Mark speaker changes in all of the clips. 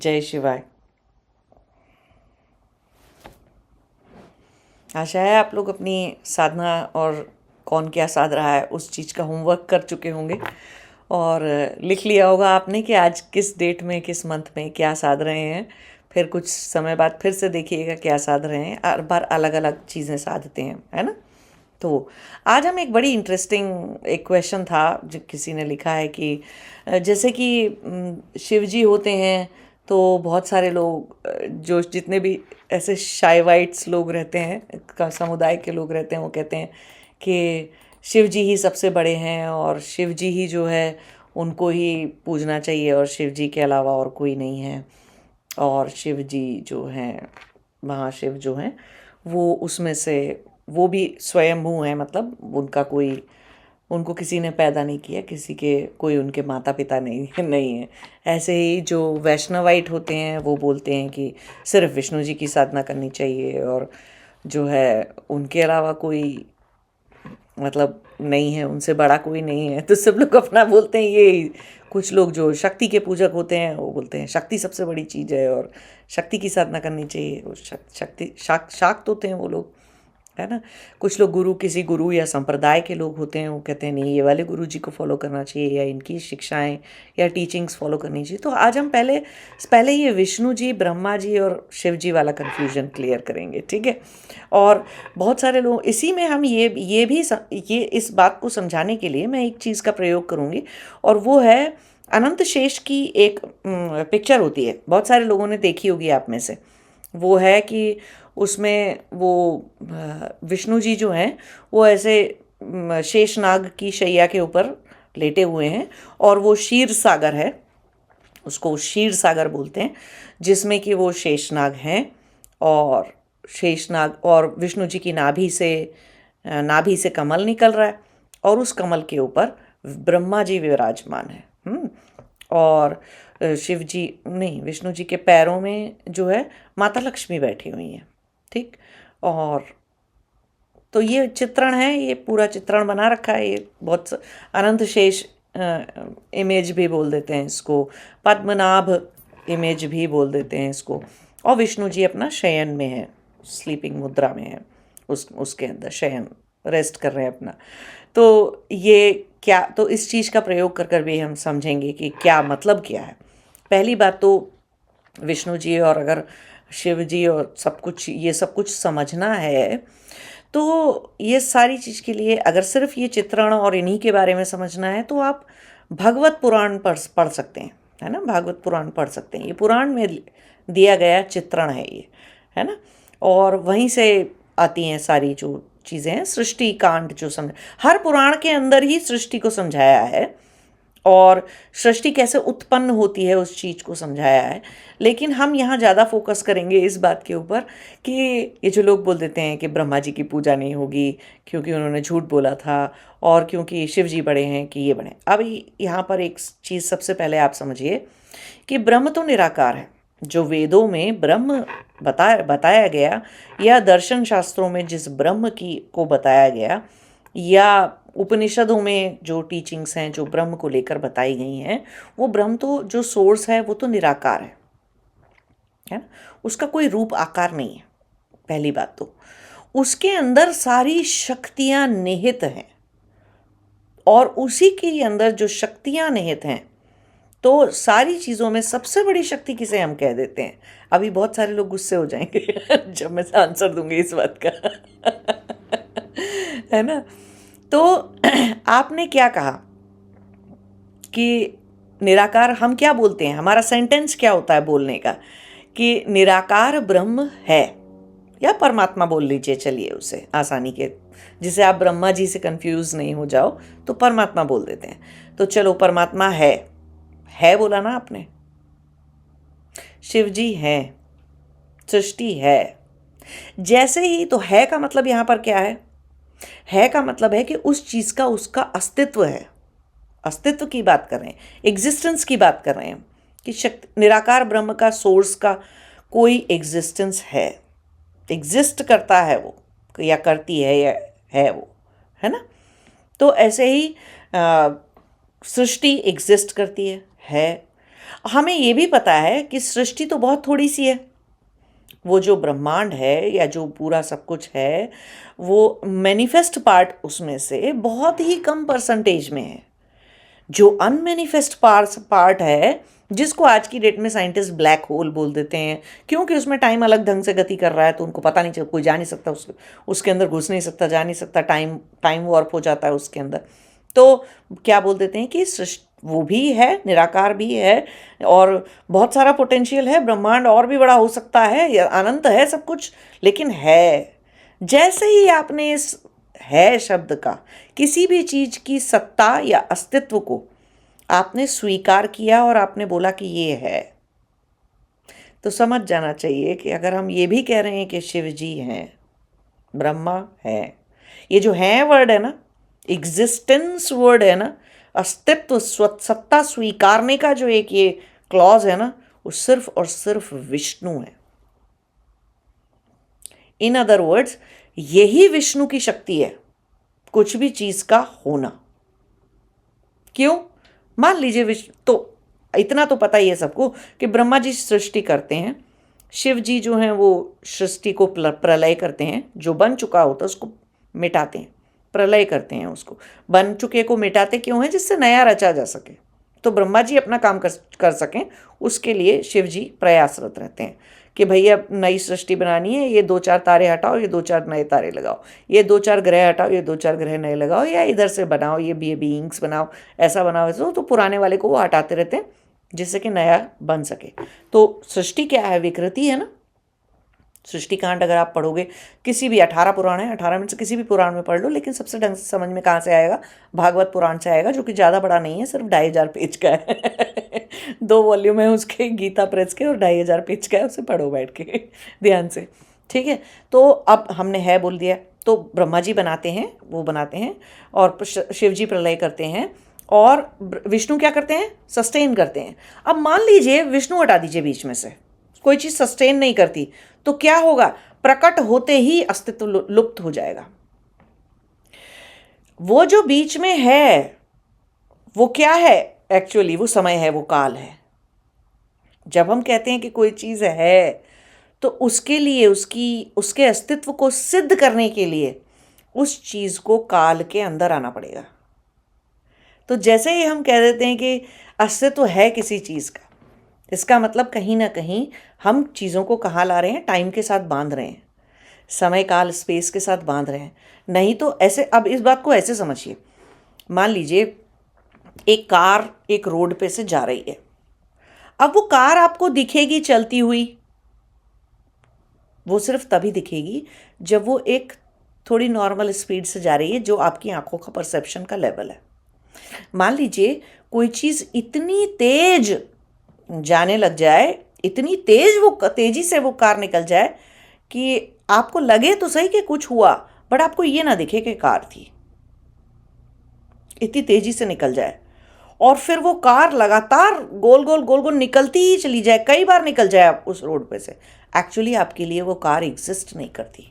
Speaker 1: जय शिवाय। आशा है आप लोग अपनी साधना और कौन क्या साध रहा है उस चीज़ का होमवर्क कर चुके होंगे और लिख लिया होगा आपने कि आज किस डेट में किस मंथ में क्या साध रहे हैं। फिर कुछ समय बाद फिर से देखिएगा क्या साध रहे हैं। हर बार अलग अलग चीज़ें साधते हैं, है ना। तो आज हम एक बड़ी इंटरेस्टिंग एक क्वेश्चन था जो किसी ने लिखा है कि जैसे कि शिव जी होते हैं तो बहुत सारे लोग जो जितने भी ऐसे शाइवाइट्स लोग रहते हैं का समुदाय के लोग रहते हैं वो कहते हैं कि शिव जी ही सबसे बड़े हैं और शिव जी ही जो है उनको ही पूजना चाहिए और शिव जी के अलावा और कोई नहीं है। और शिव जी जो हैं महाशिव जो हैं वो उसमें से वो भी स्वयंभू हैं, मतलब उनका कोई उनको किसी ने पैदा नहीं किया, किसी के कोई उनके माता पिता नहीं है। ऐसे ही जो वैष्णवाइट होते हैं वो बोलते हैं कि सिर्फ विष्णु जी की साधना करनी चाहिए और जो है उनके अलावा कोई मतलब नहीं है, उनसे बड़ा कोई नहीं है। तो सब लोग अपना बोलते हैं ये। कुछ लोग जो शक्ति के पूजक होते हैं वो बोलते हैं शक्ति सबसे बड़ी चीज़ है और शक्ति की साधना करनी चाहिए। वो शक्ति शाक्त होते हैं वो लोग, है ना। कुछ लोग किसी गुरु या संप्रदाय के लोग होते हैं वो कहते हैं नहीं ये वाले गुरु जी को फॉलो करना चाहिए या इनकी शिक्षाएं या टीचिंग्स फॉलो करनी चाहिए। तो आज हम पहले पहले ये विष्णु जी, ब्रह्मा जी और शिव जी वाला कन्फ्यूजन क्लियर करेंगे, ठीक है। और बहुत सारे लोग इसी में हम ये भी ये इस बात को समझाने के लिए मैं एक चीज़ का प्रयोग करूँगी और वो है अनंत शेष की एक पिक्चर होती है, बहुत सारे लोगों ने देखी होगी आप में से। वो है कि उसमें वो विष्णु जी जो हैं वो ऐसे शेषनाग की शैया के ऊपर लेटे हुए हैं और वो क्षीर सागर है, उसको क्षीर सागर बोलते हैं, जिसमें कि वो शेषनाग हैं और शेषनाग और विष्णु जी की नाभि से कमल निकल रहा है और उस कमल के ऊपर ब्रह्मा जी विराजमान है। और शिव जी नहीं, विष्णु जी के पैरों में जो है माता लक्ष्मी बैठी हुई हैं, ठीक। और तो ये चित्रण है, ये पूरा चित्रण बना रखा है। ये बहुत अनंत शेष इमेज भी बोल देते हैं इसको, पद्मनाभ इमेज भी बोल देते हैं इसको। और विष्णु जी अपना शयन में है, स्लीपिंग मुद्रा में है, उसके अंदर शयन रेस्ट कर रहे हैं अपना। तो ये क्या, तो इस चीज़ का प्रयोग कर भी हम समझेंगे कि क्या मतलब क्या है। पहली बात तो विष्णु जी और अगर शिव जी और सब कुछ ये सब कुछ समझना है तो ये सारी चीज़ के लिए अगर सिर्फ ये चित्रण और इन्हीं के बारे में समझना है तो आप भगवत पुराण पढ़ सकते हैं, है ना। भागवत पुराण पढ़ सकते हैं, ये पुराण में दिया गया चित्रण है ये, है ना। और वहीं से आती हैं सारी जो चीज़ें हैं, सृष्टि कांड जो हर पुराण के अंदर ही सृष्टि को समझाया है और सृष्टि कैसे उत्पन्न होती है उस चीज़ को समझाया है। लेकिन हम यहाँ ज़्यादा फोकस करेंगे इस बात के ऊपर कि ये जो लोग बोल देते हैं कि ब्रह्मा जी की पूजा नहीं होगी क्योंकि उन्होंने झूठ बोला था और क्योंकि शिव जी बड़े हैं कि ये बड़े। अब यहाँ पर एक चीज़ सबसे पहले आप समझिए कि ब्रह्म तो निराकार है। जो वेदों में ब्रह्म बताया गया या दर्शन शास्त्रों में जिस ब्रह्म की को बताया गया या उपनिषदों में जो टीचिंग्स हैं जो ब्रह्म को लेकर बताई गई हैं, वो ब्रह्म तो जो सोर्स है वो तो निराकार है ना। उसका कोई रूप आकार नहीं है। पहली बात तो उसके अंदर सारी शक्तियां निहित हैं और उसी के अंदर जो शक्तियां निहित हैं तो सारी चीज़ों में सबसे बड़ी शक्ति किसे हम कह देते हैं। अभी बहुत सारे लोग गुस्से हो जाएंगे जब मैं आंसर दूंगी इस बात का है ना। तो आपने क्या कहा कि निराकार, हम क्या बोलते हैं, हमारा सेंटेंस क्या होता है बोलने का कि निराकार ब्रह्म है या परमात्मा बोल लीजिए, चलिए उसे आसानी के, जिसे आप ब्रह्मा जी से कंफ्यूज नहीं हो जाओ तो परमात्मा बोल देते हैं। तो चलो परमात्मा है बोला ना आपने, शिव जी हैं, सृष्टि है। जैसे ही तो है का मतलब यहां पर क्या है का मतलब है कि उस चीज का उसका अस्तित्व है, अस्तित्व की बात कर रहे हैं, एग्जिस्टेंस की बात कर रहे हैं कि शक्ति निराकार ब्रह्म का सोर्स का कोई एग्जिस्टेंस है, एग्जिस्ट करता है वो या करती है या है वो, है ना। तो ऐसे ही सृष्टि एग्जिस्ट करती है। हमें ये भी पता है कि सृष्टि तो बहुत थोड़ी सी है। वो जो ब्रह्मांड है या जो पूरा सब कुछ है, वो मैनिफेस्ट पार्ट उसमें से बहुत ही कम परसेंटेज में है। जो अनमैनिफेस्ट पार्ट है, जिसको आज की डेट में साइंटिस्ट ब्लैक होल बोल देते हैं, क्योंकि उसमें टाइम अलग ढंग से गति कर रहा है, तो उनको पता नहीं चल, कोई जा नहीं सकता उसके अंदर, घुस नहीं सकता, जा नहीं सकता, टाइम टाइम वॉर्प हो जाता है उसके अंदर। तो क्या बोल देते हैं कि सृष्टि वो भी है, निराकार भी है, और बहुत सारा पोटेंशियल है, ब्रह्मांड और भी बड़ा हो सकता है, या अनंत है सब कुछ, लेकिन है। जैसे ही आपने इस है शब्द का, किसी भी चीज की सत्ता या अस्तित्व को आपने स्वीकार किया और आपने बोला कि ये है, तो समझ जाना चाहिए कि अगर हम ये भी कह रहे हैं कि शिव जी हैं, ब्रह्मा है, ये जो है वर्ड है ना, एग्जिस्टेंस वर्ड है ना, अस्तित्व सत्ता स्वीकारने का जो एक ये क्लॉज है ना, वो सिर्फ और सिर्फ विष्णु है। इन अदर वर्ड्स, यही विष्णु की शक्ति है, कुछ भी चीज का होना। क्यों? मान लीजिए विष्णु, तो इतना तो पता ही है सबको कि ब्रह्मा जी सृष्टि करते हैं, शिव जी जो हैं वो सृष्टि को प्रलय करते हैं, जो बन चुका होता है उसको मिटाते हैं, प्रलय करते हैं उसको। बन चुके को मिटाते क्यों हैं? जिससे नया रचा जा सके, तो ब्रह्मा जी अपना काम कर सकें, उसके लिए शिव जी प्रयासरत रहते हैं कि भैया नई सृष्टि बनानी है, ये 2-4 तारे हटाओ, ये 2-4 नए तारे लगाओ, ये 2-4 ग्रह हटाओ, ये 2-4 ग्रह नए लगाओ, या इधर से बनाओ, ये बीइंग्स बनाओ, ऐसा बनाओ, ऐसा। तो पुराने वाले को वो हटाते रहते हैं जिससे कि नया बन सके। तो सृष्टि क्या है? विकृति है ना। सृष्टि कांड अगर आप पढ़ोगे, किसी भी 18 पुराण है, 18 में से किसी भी पुराण में पढ़ लो, लेकिन सबसे ढंग से समझ में कहाँ से आएगा? भागवत पुराण से आएगा, जो कि ज़्यादा बड़ा नहीं है, सिर्फ 2500 पेज का है। 2 वॉल्यूम है उसके, गीता प्रेस के, और 2500 पेज का है, उसे पढ़ो बैठ के ध्यान से, ठीक है। तो अब हमने है बोल दिया, तो ब्रह्मा जी बनाते हैं, वो बनाते हैं, और शिव जी प्रलय करते हैं, और विष्णु क्या करते हैं? सस्टेन करते हैं। अब मान लीजिए विष्णु हटा दीजिए बीच में से, कोई चीज सस्टेन नहीं करती, तो क्या होगा? प्रकट होते ही अस्तित्व लुप्त हो जाएगा। वो जो बीच में है वो क्या है? एक्चुअली वो समय है, वो काल है। जब हम कहते हैं कि कोई चीज है, तो उसके लिए उसके अस्तित्व को सिद्ध करने के लिए उस चीज को काल के अंदर आना पड़ेगा। तो जैसे ही हम कह देते हैं कि अस्तित्व है किसी चीज का, इसका मतलब कहीं ना कहीं हम चीज़ों को कहाँ ला रहे हैं? टाइम के साथ बांध रहे हैं, समय काल स्पेस के साथ बांध रहे हैं। नहीं तो ऐसे, अब इस बात को ऐसे समझिए, मान लीजिए एक कार एक रोड पे से जा रही है। अब वो कार आपको दिखेगी चलती हुई, वो सिर्फ तभी दिखेगी जब वो एक थोड़ी नॉर्मल स्पीड से जा रही है, जो आपकी आंखों का परसेप्शन का लेवल है। मान लीजिए कोई चीज़ इतनी तेज जाने लग जाए, इतनी तेजी से वो कार निकल जाए कि आपको लगे तो सही कि कुछ हुआ, बट आपको ये ना दिखे कि कार थी, इतनी तेजी से निकल जाए, और फिर वो कार लगातार गोल गोल गोल गोल निकलती ही चली जाए, कई बार निकल जाए आप उस रोड पे से। एक्चुअली आपके लिए वो कार एग्जिस्ट नहीं करती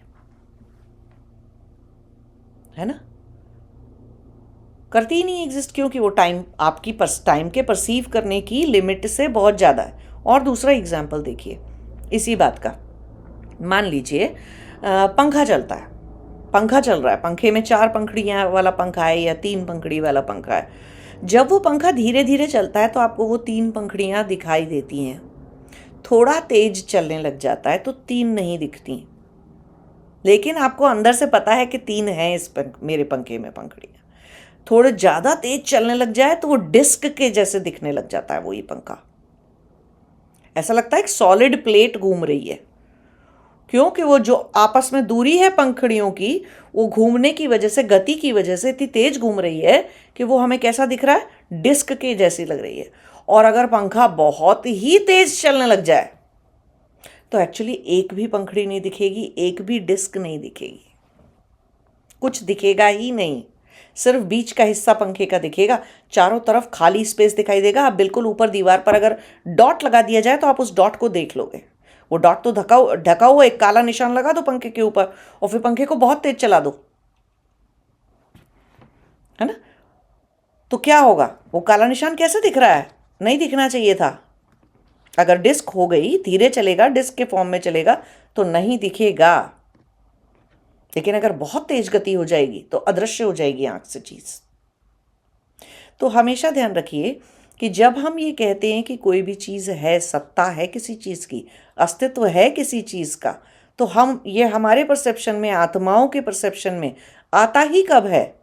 Speaker 1: है ना, करती ही नहीं एग्जिस्ट, क्योंकि वो टाइम आपकी टाइम के परसीव करने की लिमिट से बहुत ज़्यादा है। और दूसरा एग्जाम्पल देखिए इसी बात का, मान लीजिए पंखा चलता है, पंखा चल रहा है, पंखे में 4 पंखड़ियाँ वाला पंखा है या 3 पंखड़ी वाला पंखा है। जब वो पंखा धीरे धीरे चलता है तो आपको वो 3 पंखड़ियाँ दिखाई देती हैं, थोड़ा तेज चलने लग जाता है तो 3 नहीं दिखती, लेकिन आपको अंदर से पता है कि 3 हैं मेरे पंखे में पंखड़ियाँ। थोड़े ज़्यादा तेज चलने लग जाए तो वो डिस्क के जैसे दिखने लग जाता है वो ये पंखा, ऐसा लगता है एक सॉलिड प्लेट घूम रही है, क्योंकि वो जो आपस में दूरी है पंखड़ियों की, वो घूमने की वजह से, गति की वजह से इतनी तेज घूम रही है कि वो हमें कैसा दिख रहा है? डिस्क के जैसी लग रही है। और अगर पंखा बहुत ही तेज चलने लग जाए तो एक्चुअली एक भी पंखड़ी नहीं दिखेगी, एक भी डिस्क नहीं दिखेगी, कुछ दिखेगा ही नहीं, सिर्फ बीच का हिस्सा पंखे का दिखेगा, चारों तरफ खाली स्पेस दिखाई देगा। आप बिल्कुल ऊपर दीवार पर अगर डॉट लगा दिया जाए तो आप उस डॉट को देख लोगे, वो डॉट तो ढका हुआ एक काला निशान लगा दो पंखे के ऊपर, और फिर पंखे को बहुत तेज चला दो, है ना, तो क्या होगा? वो काला निशान कैसे दिख रहा है? नहीं दिखना चाहिए था, अगर डिस्क हो गई, धीरे चलेगा, डिस्क के फॉर्म में चलेगा तो नहीं दिखेगा, लेकिन अगर बहुत तेज गति हो जाएगी तो अदृश्य हो जाएगी आंख से चीज। तो हमेशा ध्यान रखिए कि जब हम ये कहते हैं कि कोई भी चीज है, सत्ता है किसी चीज की, अस्तित्व है किसी चीज का, तो हम ये हमारे परसेप्शन में, आत्माओं के परसेप्शन में आता ही कब है?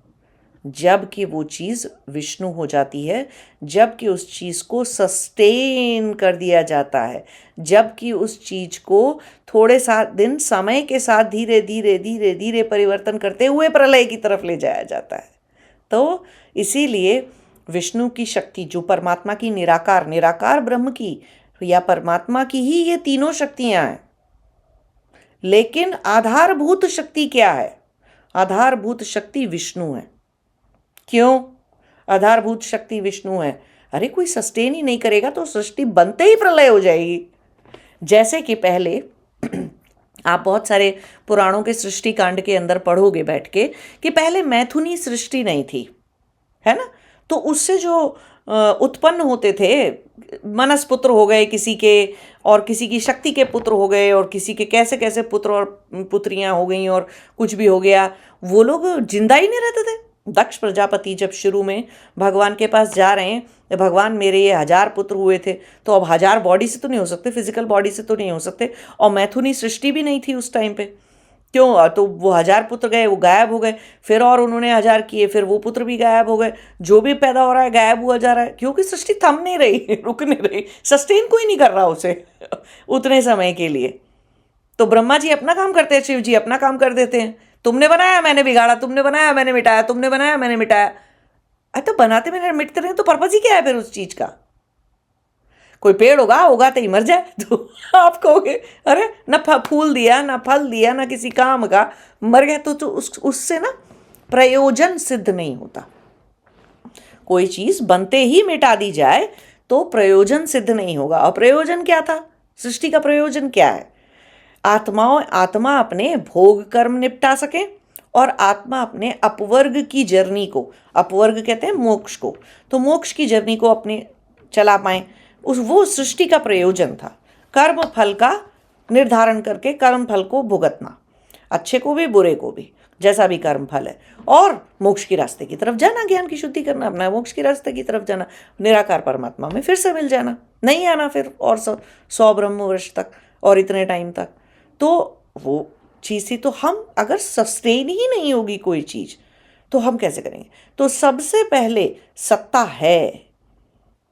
Speaker 1: जबकि वो चीज विष्णु हो जाती है, जबकि उस चीज को सस्टेन कर दिया जाता है, जबकि उस चीज को थोड़े सा दिन समय के साथ धीरे धीरे धीरे धीरे परिवर्तन करते हुए प्रलय की तरफ ले जाया जाता है। तो इसीलिए विष्णु की शक्ति, जो परमात्मा की निराकार, निराकार ब्रह्म की या परमात्मा की ही ये तीनों शक्तियां हैं, लेकिन आधारभूत शक्ति क्या है? आधारभूत शक्ति विष्णु है। क्यों आधारभूत शक्ति विष्णु है? अरे कोई सस्टेन ही नहीं करेगा तो सृष्टि बनते ही प्रलय हो जाएगी। जैसे कि पहले आप बहुत सारे पुराणों के सृष्टि कांड के अंदर पढ़ोगे बैठ के कि पहले मैथुनी सृष्टि नहीं थी, है ना? तो उससे जो उत्पन्न होते थे, मनस पुत्र हो गए किसी के, और किसी की शक्ति के पुत्र हो गए, और किसी के कैसे कैसे पुत्र और पुत्रियां हो गई, और कुछ भी हो गया, वो लोग जिंदा ही नहीं रहते थे। दक्ष प्रजापति जब शुरू में भगवान के पास जा रहे हैं, तो भगवान मेरे ये 1000 पुत्र हुए थे, तो अब 1000 बॉडी से तो नहीं हो सकते, फिजिकल बॉडी से तो नहीं हो सकते, और मैथुनी सृष्टि भी नहीं थी उस टाइम पे। क्यों? तो वो 1000 पुत्र गए, वो गायब हो गए, फिर और उन्होंने 1000 किए, फिर वो पुत्र भी गायब हो गए, जो भी पैदा हो रहा है गायब हुआ जा रहा है, क्योंकि सृष्टि थम नहीं रही, रुक नहीं रही, सस्टेन कोई नहीं कर रहा उसे उतने समय के लिए। तो ब्रह्मा जी अपना काम करते हैं, शिव जी अपना काम कर देते हैं, तुमने बनाया मैंने बिगाड़ा, तुमने बनाया मैंने मिटाया, तुमने बनाया मैंने मिटाया। अरे तो बनाते मैंने मिटते रहे तो पर्पज ही क्या है फिर उस चीज का? कोई पेड़ उगाते ही मर जाए तो आप कहोगे अरे न फूल दिया, न फल दिया, न किसी काम का, मर गया तो उससे ना प्रयोजन सिद्ध नहीं होता। कोई चीज बनते ही मिटा दी जाए तो प्रयोजन सिद्ध नहीं होगा। और प्रयोजन क्या था? सृष्टि का प्रयोजन क्या है? आत्मा अपने भोग कर्म निपटा सके, और आत्मा अपने अपवर्ग की जर्नी को, अपवर्ग कहते हैं मोक्ष को, तो मोक्ष की जर्नी को अपने चला पाए, वो सृष्टि का प्रयोजन था। कर्म फल का निर्धारण करके कर्म फल को भुगतना, अच्छे को भी बुरे को भी, जैसा भी कर्म फल है, और मोक्ष के रास्ते की तरफ जाना, ज्ञान की शुद्धि करना, अपना मोक्ष के रास्ते की तरफ जाना, निराकार परमात्मा में फिर से मिल जाना, नहीं आना फिर और 100 ब्रह्म वर्ष तक और इतने टाइम तक। तो वो चीज़ थी। तो हम अगर सस्टेन ही नहीं होगी कोई चीज़ तो हम कैसे करेंगे? तो सबसे पहले सत्ता है,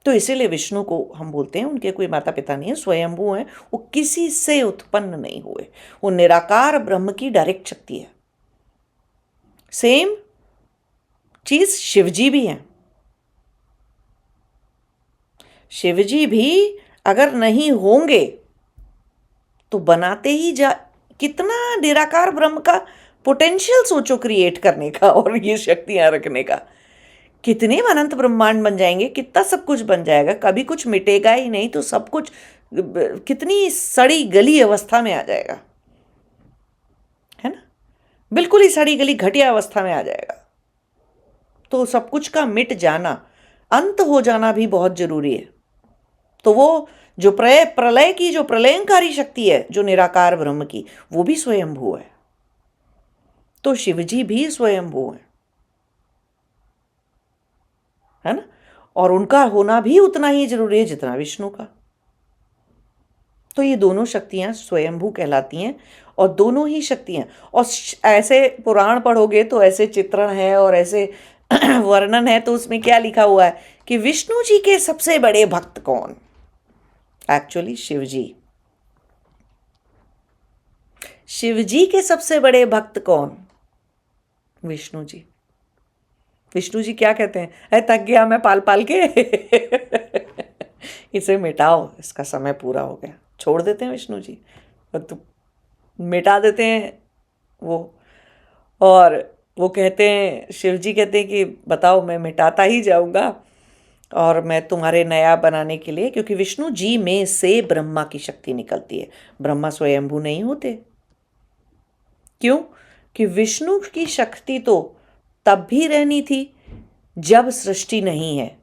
Speaker 1: तो इसीलिए विष्णु को हम बोलते हैं, उनके कोई माता पिता नहीं है, स्वयंभू हैं, वो किसी से उत्पन्न नहीं हुए, वो निराकार ब्रह्म की डायरेक्ट शक्ति है। सेम चीज शिवजी भी हैं। शिवजी भी अगर नहीं होंगे तो बनाते ही कितना निराकार ब्रह्म का पोटेंशियल सोचो क्रिएट करने का और ये शक्तियां रखने का, कितने अनंत ब्रह्मांड बन जाएंगे, कितना सब कुछ बन जाएगा, कभी कुछ मिटेगा ही नहीं, तो सब कुछ कितनी सड़ी गली अवस्था में आ जाएगा, है ना? बिल्कुल ही सड़ी गली घटिया अवस्था में आ जाएगा। तो सब कुछ का मिट जाना, अंत हो जाना भी बहुत जरूरी है। तो वो जो प्रलय की जो प्रलयंकारी शक्ति है, जो निराकार ब्रह्म की, वो भी स्वयंभू है। तो शिवजी भी स्वयंभू है ना? और उनका होना भी उतना ही जरूरी है जितना विष्णु का। तो ये दोनों शक्तियां स्वयंभू कहलाती हैं, और दोनों ही शक्तियां, और ऐसे पुराण पढ़ोगे तो ऐसे चित्रण है और ऐसे वर्णन है, तो उसमें क्या लिखा हुआ है कि विष्णु जी के सबसे बड़े भक्त कौन? एक्चुअली शिवजी। शिवजी के सबसे बड़े भक्त कौन? विष्णु जी। विष्णु जी क्या कहते हैं? अरे थक गया मैं पाल पाल के इसे मिटाओ, इसका समय पूरा हो गया। छोड़ देते हैं विष्णु जी, तो मिटा देते हैं वो। और वो कहते हैं, शिव जी कहते हैं कि बताओ मैं मिटाता ही जाऊंगा, और मैं तुम्हारे नया बनाने के लिए, क्योंकि विष्णु जी में से ब्रह्मा की शक्ति निकलती है, ब्रह्मा स्वयंभू नहीं होते। क्यों? कि विष्णु की शक्ति तो तब भी रहनी थी जब सृष्टि नहीं है।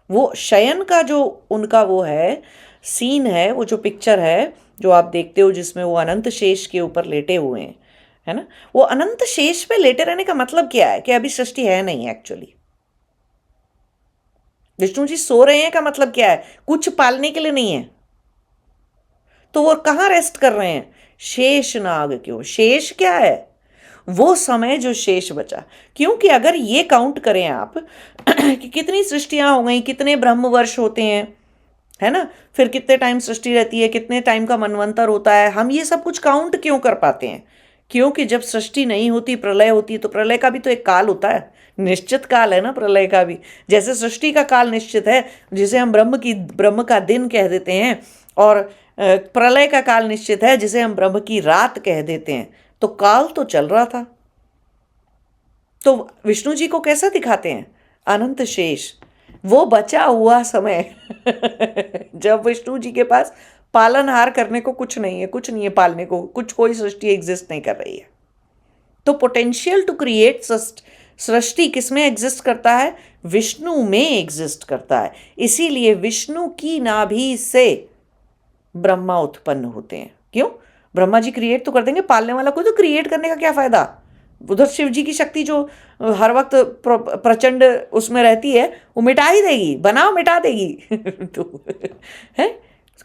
Speaker 1: वो शयन का जो उनका वो है, सीन है, वो जो पिक्चर है जो आप देखते हो जिसमें वो अनंत शेष के ऊपर लेटे हुए हैं, है ना, वो अनंत शेष पे लेटे रहने का मतलब क्या है कि अभी सृष्टि है नहीं एक्चुअली। विष्णु जी सो रहे हैं का मतलब क्या है, कुछ पालने के लिए नहीं है। तो वो कहाँ रेस्ट कर रहे हैं, शेष नाग क्यों, शेष क्या है, वो समय जो शेष बचा। क्योंकि अगर ये काउंट करें आप कि कितनी सृष्टियां हो गई, कितने ब्रह्म वर्ष होते हैं, है ना, फिर कितने टाइम सृष्टि रहती है, कितने टाइम का मनवंतर होता है, हम ये सब कुछ काउंट क्यों कर पाते हैं, क्योंकि जब सृष्टि नहीं होती, प्रलय होती है, तो प्रलय का भी तो एक काल होता है, निश्चित काल है ना प्रलय का भी। जैसे सृष्टि का काल निश्चित है, जिसे हम ब्रह्म का दिन कह देते हैं, और प्रलय का काल निश्चित है, जिसे हम ब्रह्म की रात कह देते हैं। तो काल तो चल रहा था। तो विष्णु जी को कैसा दिखाते हैं, अनंत शेष, वो बचा हुआ समय जब विष्णु जी के पास पालनहार करने को कुछ नहीं है, कुछ नहीं है पालने को, कुछ कोई सृष्टि एग्जिस्ट नहीं कर रही है। तो पोटेंशियल टू क्रिएट सृष्टि किसमें एग्जिस्ट करता है, विष्णु में एग्जिस्ट करता है। इसीलिए विष्णु की नाभि से ब्रह्मा उत्पन्न होते हैं। क्यों, ब्रह्मा जी क्रिएट तो कर देंगे, पालने वाला कोई, तो क्रिएट करने का क्या फायदा। उधर शिव जी की शक्ति जो हर वक्त प्रचंड उसमें रहती है, वो मिटा ही देगी, बनाओ मिटा देगी तो है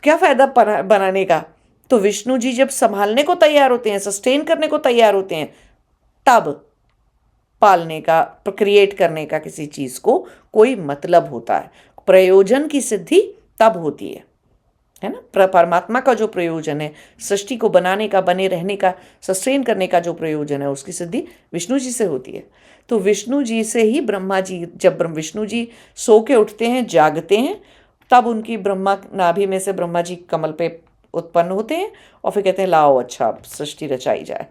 Speaker 1: क्या फायदा बनाने का। तो विष्णु जी जब संभालने को तैयार होते हैं, सस्टेन करने को तैयार होते हैं, तब पालने का, क्रिएट करने का किसी चीज को कोई मतलब होता है। प्रयोजन की सिद्धि तब होती है ना। परमात्मा का जो प्रयोजन है, सृष्टि को बनाने का, बने रहने का, सस्टेन करने का जो प्रयोजन है, उसकी सिद्धि विष्णु जी से होती है। तो विष्णु जी से ही ब्रह्मा जी, जब विष्णु जी सो के उठते हैं, जागते हैं, तब उनकी ब्रह्मा नाभि में से ब्रह्मा जी कमल पे उत्पन्न होते हैं, और फिर कहते हैं लाओ अच्छा सृष्टि रचाई जाए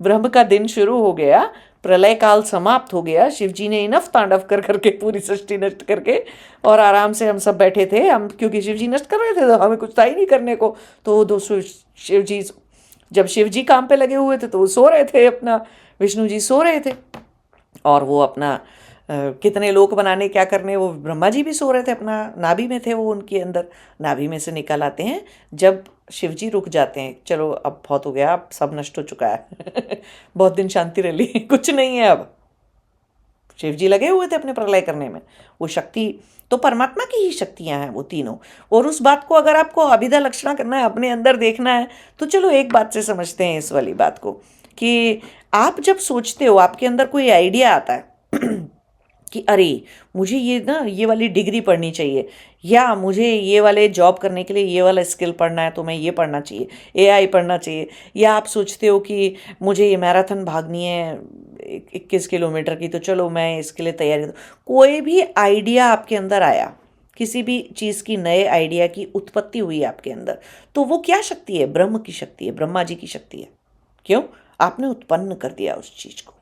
Speaker 1: ब्रह्म का दिन शुरू हो गया, प्रलय काल समाप्त हो गया, शिव जी ने इनफ तांडव कर करके पूरी सृष्टि नष्ट करके, और आराम से हम सब बैठे थे, हम क्योंकि शिव जी नष्ट कर रहे थे तो हमें कुछ था ही नहीं करने को। तो दोस्तों शिव जी, जब शिव जी काम पे लगे हुए थे तो वो सो रहे थे अपना, विष्णु जी सो रहे थे, और वो अपना कितने लोक बनाने क्या करने, वो ब्रह्मा जी भी सो रहे थे, अपना नाभि में थे वो, उनके अंदर नाभि में से निकल आते हैं जब शिव जी रुक जाते हैं, चलो अब बहुत हो गया, अब सब नष्ट हो चुका है बहुत दिन शांति रह ली कुछ नहीं है अब। शिव जी लगे हुए थे अपने प्रलय करने में, वो शक्ति तो परमात्मा की ही शक्तियां हैं वो तीनों। और उस बात को अगर आपको अभिधा लक्षणा करना है, अपने अंदर देखना है, तो चलो एक बात से समझते हैं इस वाली बात को, कि आप जब सोचते हो, आपके अंदर कोई आइडिया आता है कि अरे मुझे ये वाली डिग्री पढ़नी चाहिए, या मुझे ये वाले जॉब करने के लिए ये वाला स्किल पढ़ना है, तो मैं ये पढ़ना चाहिए, एआई पढ़ना चाहिए, या आप सोचते हो कि मुझे ये मैराथन भागनी है 21 किलोमीटर की, तो चलो मैं इसके लिए तैयारी। कोई भी आइडिया आपके अंदर आया, किसी भी चीज़ की नए आइडिया की उत्पत्ति हुई आपके अंदर, तो वो क्या शक्ति है, ब्रह्म की शक्ति है, ब्रह्मा जी की शक्ति है। क्यों, आपने उत्पन्न कर दिया उस चीज़ को।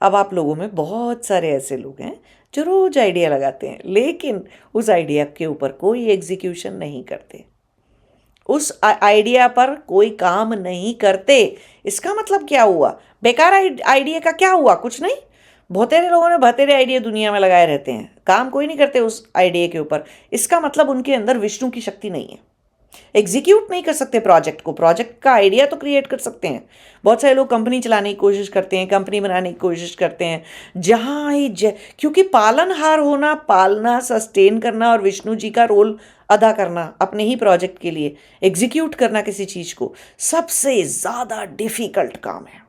Speaker 1: अब आप लोगों में बहुत सारे ऐसे लोग हैं जो रोज आइडिया लगाते हैं, लेकिन उस आइडिया के ऊपर कोई एग्जीक्यूशन नहीं करते, उस आइडिया पर कोई काम नहीं करते। इसका मतलब क्या हुआ, बेकार आइडिया का क्या हुआ, कुछ नहीं। बहुतेरे लोगों ने बहुतेरे आइडिया दुनिया में लगाए रहते हैं, काम कोई नहीं करते उस आइडिया के ऊपर। इसका मतलब उनके अंदर विष्णु की शक्ति नहीं है, एग्जीक्यूट नहीं कर सकते प्रोजेक्ट को। प्रोजेक्ट का आइडिया तो क्रिएट कर सकते हैं। बहुत सारे लोग कंपनी चलाने की कोशिश करते हैं, कंपनी बनाने की कोशिश करते हैं, जहाँ ही क्योंकि पालनहार होना, पालना, सस्टेन करना और विष्णु जी का रोल अदा करना अपने ही प्रोजेक्ट के लिए, एग्जीक्यूट करना किसी चीज को, सबसे ज्यादा डिफिकल्ट काम है।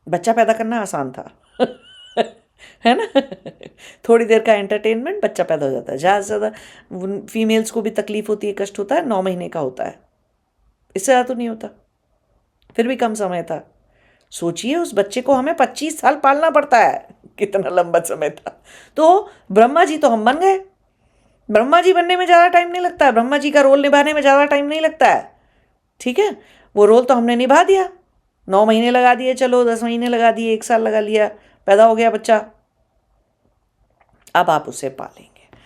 Speaker 1: बच्चा पैदा करना आसान था है ना थोड़ी देर का एंटरटेनमेंट, बच्चा पैदा हो जाता है। ज़्यादा से ज़्यादा फीमेल्स को भी तकलीफ होती है, कष्ट होता है, 9 महीने का होता है, इससे ज़्यादा तो नहीं होता, फिर भी कम समय था। सोचिए उस बच्चे को हमें 25 साल पालना पड़ता है, कितना लंबा समय था। तो ब्रह्मा जी तो हम बन गए, ब्रह्मा जी बनने में ज़्यादा टाइम नहीं लगता है, ब्रह्मा जी का रोल निभाने में ज़्यादा टाइम नहीं लगता है, ठीक है। वो रोल तो हमने निभा दिया, 9 महीने लगा दिए, चलो 10 महीने लगा दिए, 1 साल लगा लिया, पैदा हो गया बच्चा। अब आप उसे पालेंगे।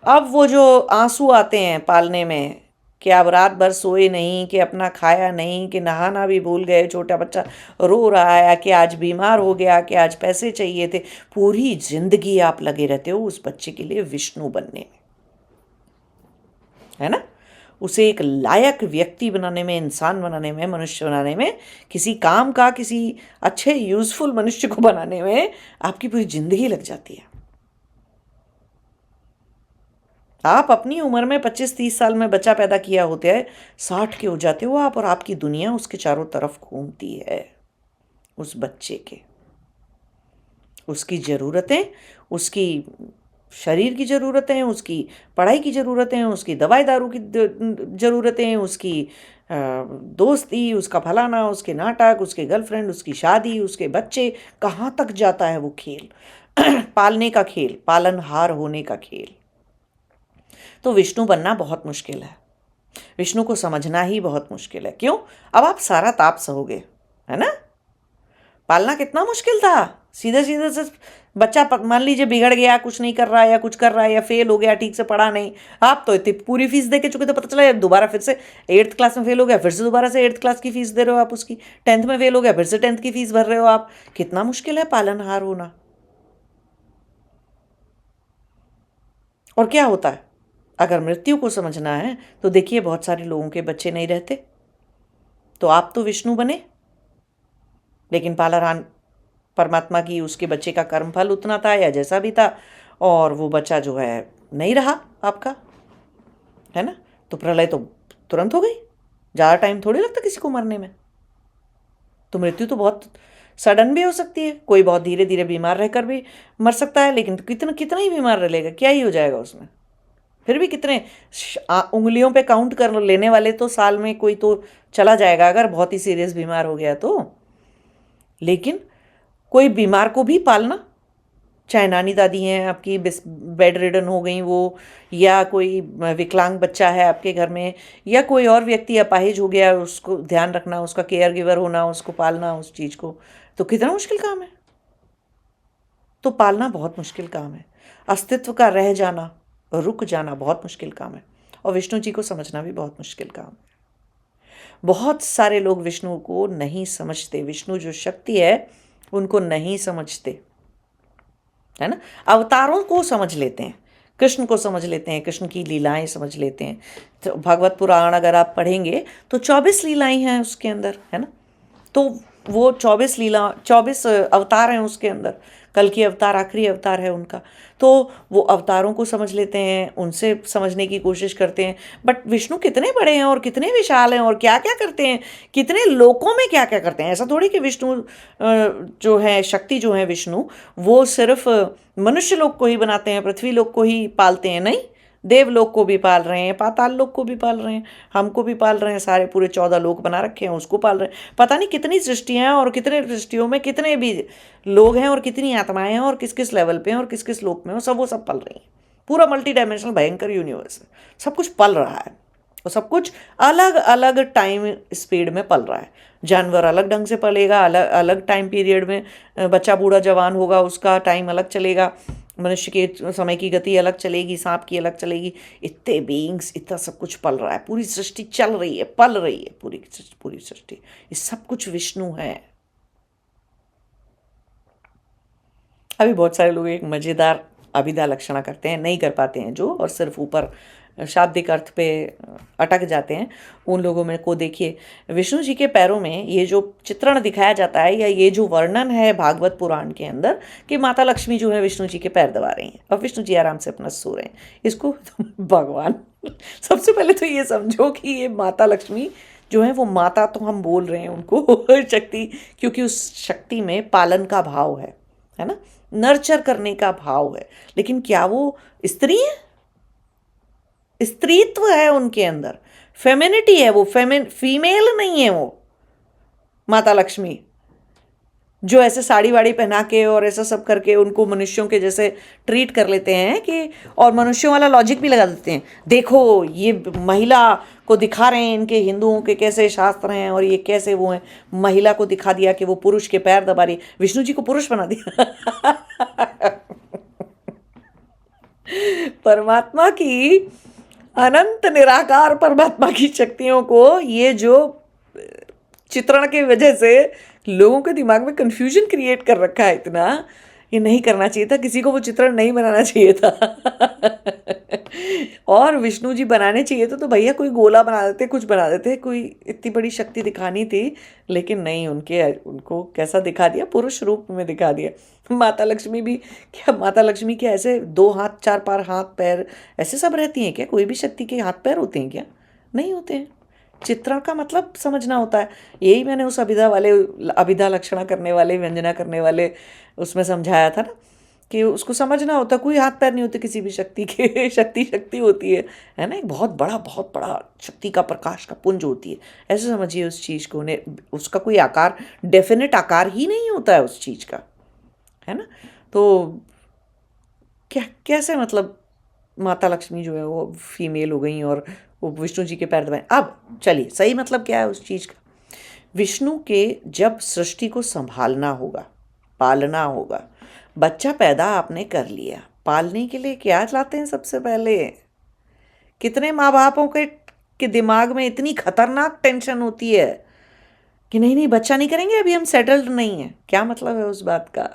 Speaker 1: अब वो जो आंसू आते हैं पालने में, कि आप रात भर सोए नहीं, कि अपना खाया नहीं, कि नहाना भी भूल गए, छोटा बच्चा रो रहा है, कि आज बीमार हो गया, कि आज पैसे चाहिए थे, पूरी जिंदगी आप लगे रहते हो उस बच्चे के लिए विष्णु बनने में, है ना। उसे एक लायक व्यक्ति बनाने में, इंसान बनाने में, मनुष्य बनाने में, किसी काम का, किसी अच्छे यूजफुल मनुष्य को बनाने में आपकी पूरी जिंदगी लग जाती है। आप अपनी उम्र में 25-30 साल में बच्चा पैदा किया होते हैं, 60 के हो जाते हो आप, और आपकी दुनिया उसके चारों तरफ घूमती है उस बच्चे के। उसकी ज़रूरतें, उसकी शरीर की ज़रूरतें, उसकी पढ़ाई की ज़रूरतें, उसकी दवाई दारू की ज़रूरतें, उसकी दोस्ती, उसका फलाना, उसके नाटक, उसके गर्लफ्रेंड, उसकी शादी, उसके बच्चे, कहाँ तक जाता है वो खेल पालने का खेल, पालनहार होने का खेल। तो विष्णु बनना बहुत मुश्किल है, विष्णु को समझना ही बहुत मुश्किल है। क्यों? अब आप सारा ताप सहोगे, है ना। पालना कितना मुश्किल था। सीधे सीधे से बच्चा मान लीजिए बिगड़ गया, कुछ नहीं कर रहा है, या कुछ कर रहा है, या फेल हो गया, ठीक से पढ़ा नहीं, आप तो इतनी पूरी फीस दे के चुके, तो पता चला दोबारा फिर से 8th क्लास में फेल हो गया, फिर से दोबारा से 8th क्लास की फीस दे रहे हो आप उसकी, 10th में फेल हो गया, फिर से 10th की फीस भर रहे हो आप। कितना मुश्किल है पालनहार होना। और क्या होता है, अगर मृत्यु को समझना है तो देखिए बहुत सारे लोगों के बच्चे नहीं रहते, तो आप तो विष्णु बने, लेकिन पालनहार परमात्मा की उसके बच्चे का कर्मफल उतना था या जैसा भी था, और वो बच्चा जो है नहीं रहा आपका, है ना। तो प्रलय तो तुरंत हो गई, ज़्यादा टाइम थोड़ी लगता किसी को मरने में। तो मृत्यु तो बहुत सडन भी हो सकती है, कोई बहुत धीरे धीरे बीमार रहकर भी मर सकता है, लेकिन कितना कितना ही बीमार रह लेगा, क्या ही हो जाएगा उसमें। फिर भी कितने उंगलियों पे काउंट कर लेने वाले तो साल में कोई तो चला जाएगा, अगर बहुत ही सीरियस बीमार हो गया तो। लेकिन कोई बीमार को भी पालना, चाहे नानी दादी हैं आपकी बेड रिडन हो गई वो, या कोई विकलांग बच्चा है आपके घर में, या कोई और व्यक्ति अपाहिज हो गया, उसको ध्यान रखना, उसका केयर गिवर होना, उसको पालना उस चीज़ को, तो कितना मुश्किल काम है। तो पालना बहुत मुश्किल काम है, अस्तित्व का रह जाना, रुक जाना बहुत मुश्किल काम है, और विष्णु जी को समझना भी बहुत मुश्किल काम है। बहुत सारे लोग विष्णु को नहीं समझते, विष्णु जो शक्ति है उनको नहीं समझते, है ना। अवतारों को समझ लेते हैं, कृष्ण को समझ लेते हैं, कृष्ण की लीलाएं समझ लेते हैं। तो भगवत पुराण अगर आप पढ़ेंगे तो 24 लीलाएं हैं उसके अंदर, है ना। तो वो 24 अवतार हैं उसके अंदर, कल की अवतार आखिरी अवतार है उनका। तो वो अवतारों को समझ लेते हैं, उनसे समझने की कोशिश करते हैं। बट विष्णु कितने बड़े हैं और कितने विशाल हैं, और क्या क्या करते हैं, कितने लोकों में क्या क्या करते हैं। ऐसा थोड़ी कि विष्णु जो है, शक्ति जो है विष्णु, वो सिर्फ मनुष्य लोक को ही बनाते हैं, पृथ्वी लोक को ही पालते हैं, नहीं, देवलोक को भी पाल रहे हैं, पाताल लोक को भी पाल रहे हैं, हमको भी पाल रहे हैं, सारे पूरे 14 लोक बना रखे हैं उसको पाल रहे हैं। पता नहीं कितनी सृष्टियाँ हैं, और कितने सृष्टियों में कितने भी लोग हैं, और कितनी आत्माएं हैं, और किस किस लेवल पे हैं, और किस किस लोक में, वो सब पल रही हैं। पूरा मल्टी डायमेंशनल भयंकर यूनिवर्स है, सब कुछ पल रहा है, और सब कुछ अलग अलग टाइम स्पीड में पल रहा है। जानवर अलग ढंग से पलेगा, अलग अलग टाइम पीरियड में, बच्चा बूढ़ा जवान होगा उसका टाइम अलग चलेगा, मनुष्य के समय की गति अलग चलेगी, सांप की अलग चलेगी। इतने बीइंग्स, इतना सब कुछ पल रहा है, पूरी सृष्टि चल रही है, पल रही है, पूरी सृष्टि, ये सब कुछ विष्णु है। अभी बहुत सारे लोग एक मज़ेदार अभिधा लक्षणा करते हैं, नहीं कर पाते हैं जो, और सिर्फ ऊपर शाब्दिक अर्थ पे अटक जाते हैं। उन लोगों में को देखिए, विष्णु जी के पैरों में ये जो चित्रण दिखाया जाता है, या ये जो वर्णन है भागवत पुराण के अंदर, कि माता लक्ष्मी जो है विष्णु जी के पैर दबा रही हैं, और विष्णु जी आराम से अपना सो रहे हैं, इसको भगवान सबसे पहले तो ये समझो कि ये माता लक्ष्मी जो है, वो माता तो हम बोल रहे हैं उनको शक्ति, क्योंकि उस शक्ति में पालन का भाव है ना, नर्चर करने का भाव है। लेकिन क्या वो स्त्री है? स्त्रीत्व है उनके अंदर, फेमिनिटी है, वो फीमेल नहीं है वो माता लक्ष्मी, जो ऐसे साड़ी वाड़ी पहना के और ऐसा सब करके उनको मनुष्यों के जैसे ट्रीट कर लेते हैं, कि और मनुष्यों वाला लॉजिक भी लगा देते हैं, देखो ये महिला को दिखा रहे हैं, इनके हिंदुओं के कैसे शास्त्र हैं, और ये कैसे वो हैं, महिला को दिखा दिया कि वो पुरुष के पैर दबा रही, विष्णु जी को पुरुष बना दिया। परमात्मा की अनंत निराकार परमात्मा की शक्तियों को ये जो चित्रण के वजह से लोगों के दिमाग में कंफ्यूजन क्रिएट कर रखा है इतना, ये नहीं करना चाहिए था, किसी को वो चित्रण नहीं बनाना चाहिए था। और विष्णु जी बनाने चाहिए तो भैया कोई गोला बना देते, कुछ बना देते, कोई इतनी बड़ी शक्ति दिखानी थी, लेकिन नहीं, उनको कैसा दिखा दिया, पुरुष रूप में दिखा दिया। माता लक्ष्मी भी क्या, माता लक्ष्मी क्या ऐसे 2 हाथ 4 पार हाथ पैर ऐसे सब रहती हैं क्या? कोई भी शक्ति के हाथ पैर होते हैं क्या? नहीं होते हैं। चित्रण का मतलब समझना होता है। यही मैंने उस अभिधा लक्षणा करने वाले, व्यंजना करने वाले उसमें समझाया था ना, कि उसको समझना होता है। कोई हाथ पैर नहीं होते किसी भी शक्ति के। शक्ति होती है ना, एक बहुत बड़ा शक्ति का प्रकाश का पुंज होती है, ऐसे समझिए उस चीज़ को। उसका कोई आकार, डेफिनेट आकार ही नहीं होता है उस चीज़ का, है ना। तो कैसे मतलब माता लक्ष्मी जो है वो फीमेल हो गई और वो विष्णु जी के पैर दबाए। अब चलिए, सही मतलब क्या है उस चीज़ का? विष्णु के जब सृष्टि को संभालना होगा, पालना होगा, बच्चा पैदा आपने कर लिया, पालने के लिए क्या लाते हैं सबसे पहले? कितने माँ बापों के दिमाग में इतनी खतरनाक टेंशन होती है कि नहीं बच्चा नहीं करेंगे, अभी हम सेटल्ड नहीं है। क्या मतलब है उस बात का?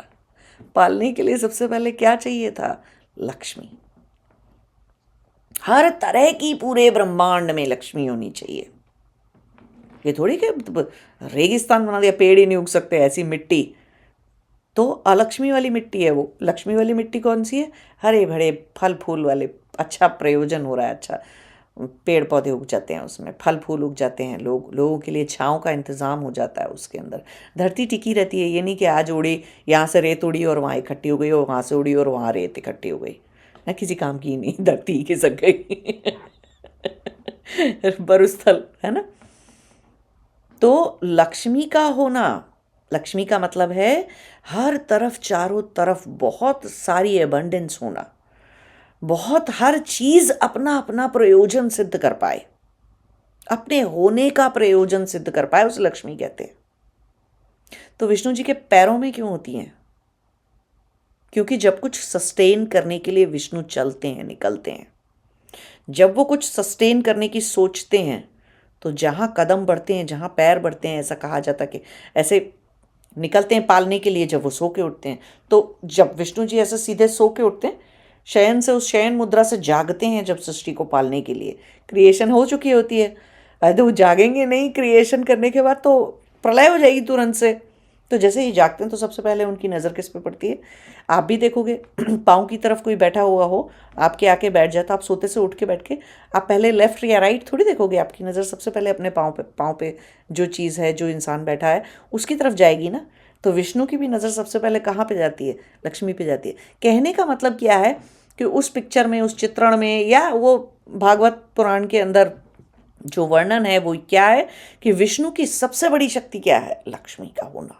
Speaker 1: पालने के लिए सबसे पहले क्या चाहिए था? लक्ष्मी। हर तरह की पूरे ब्रह्मांड में लक्ष्मी होनी चाहिए। ये थोड़ी कि रेगिस्तान बना दिया, पेड़ ही नहीं उग सकते, ऐसी मिट्टी तो अलक्ष्मी वाली मिट्टी है वो। लक्ष्मी वाली मिट्टी कौन सी है? हरे भरे फल फूल वाले, अच्छा प्रयोजन हो रहा है, अच्छा पेड़ पौधे उग जाते हैं उसमें, फल फूल उग जाते हैं, लोगों के लिए छाँव का इंतज़ाम हो जाता है उसके अंदर, धरती टिकी रहती है। ये नहीं कि आज उड़ी, यहाँ से रेत उड़ी और वहाँ इकट्ठी हो गई, और वहाँ से उड़ी और वहाँ रेत इकट्ठी हो गई, ना किसी काम की नहीं, धरती खिसक गई। मरुस्थल है ना। तो लक्ष्मी का होना, लक्ष्मी का मतलब है हर तरफ, चारों तरफ बहुत सारी एबंडेंस होना, बहुत हर चीज अपना अपना प्रयोजन सिद्ध कर पाए, अपने होने का प्रयोजन सिद्ध कर पाए, उसे लक्ष्मी कहते हैं। तो विष्णु जी के पैरों में क्यों होती हैं? क्योंकि जब कुछ सस्टेन करने के लिए विष्णु चलते हैं, निकलते हैं, जब वो कुछ सस्टेन करने की सोचते हैं, तो जहाँ कदम बढ़ते हैं, जहाँ पैर बढ़ते हैं, ऐसा कहा जाता कि ऐसे निकलते हैं पालने के लिए। जब वो सो के उठते हैं, तो जब विष्णु जी ऐसे सीधे सो के उठते हैं, शयन से, उस शयन मुद्रा से जागते हैं जब सृष्टि को पालने के लिए, क्रिएशन हो चुकी होती है। अरे वो जागेंगे नहीं क्रिएशन करने के बाद, तो प्रलय हो जाएगी तुरंत से। तो जैसे ही जागते हैं तो सबसे पहले उनकी नज़र किस पे पड़ती है? आप भी देखोगे, पाँव की तरफ कोई बैठा हुआ हो, आपके आके बैठ जाता, आप सोते से उठ के बैठ के आप पहले लेफ्ट या राइट थोड़ी देखोगे, आपकी नज़र सबसे पहले अपने पाँव पे जो चीज़ है, जो इंसान बैठा है उसकी तरफ जाएगी ना। तो विष्णु की भी नज़र सबसे पहले कहाँ पे जाती है? लक्ष्मी पे जाती है। कहने का मतलब क्या है कि उस पिक्चर में, उस चित्रण में, या वो भागवत पुराण के अंदर जो वर्णन है वो क्या है कि विष्णु की सबसे बड़ी शक्ति क्या है? लक्ष्मी का होना,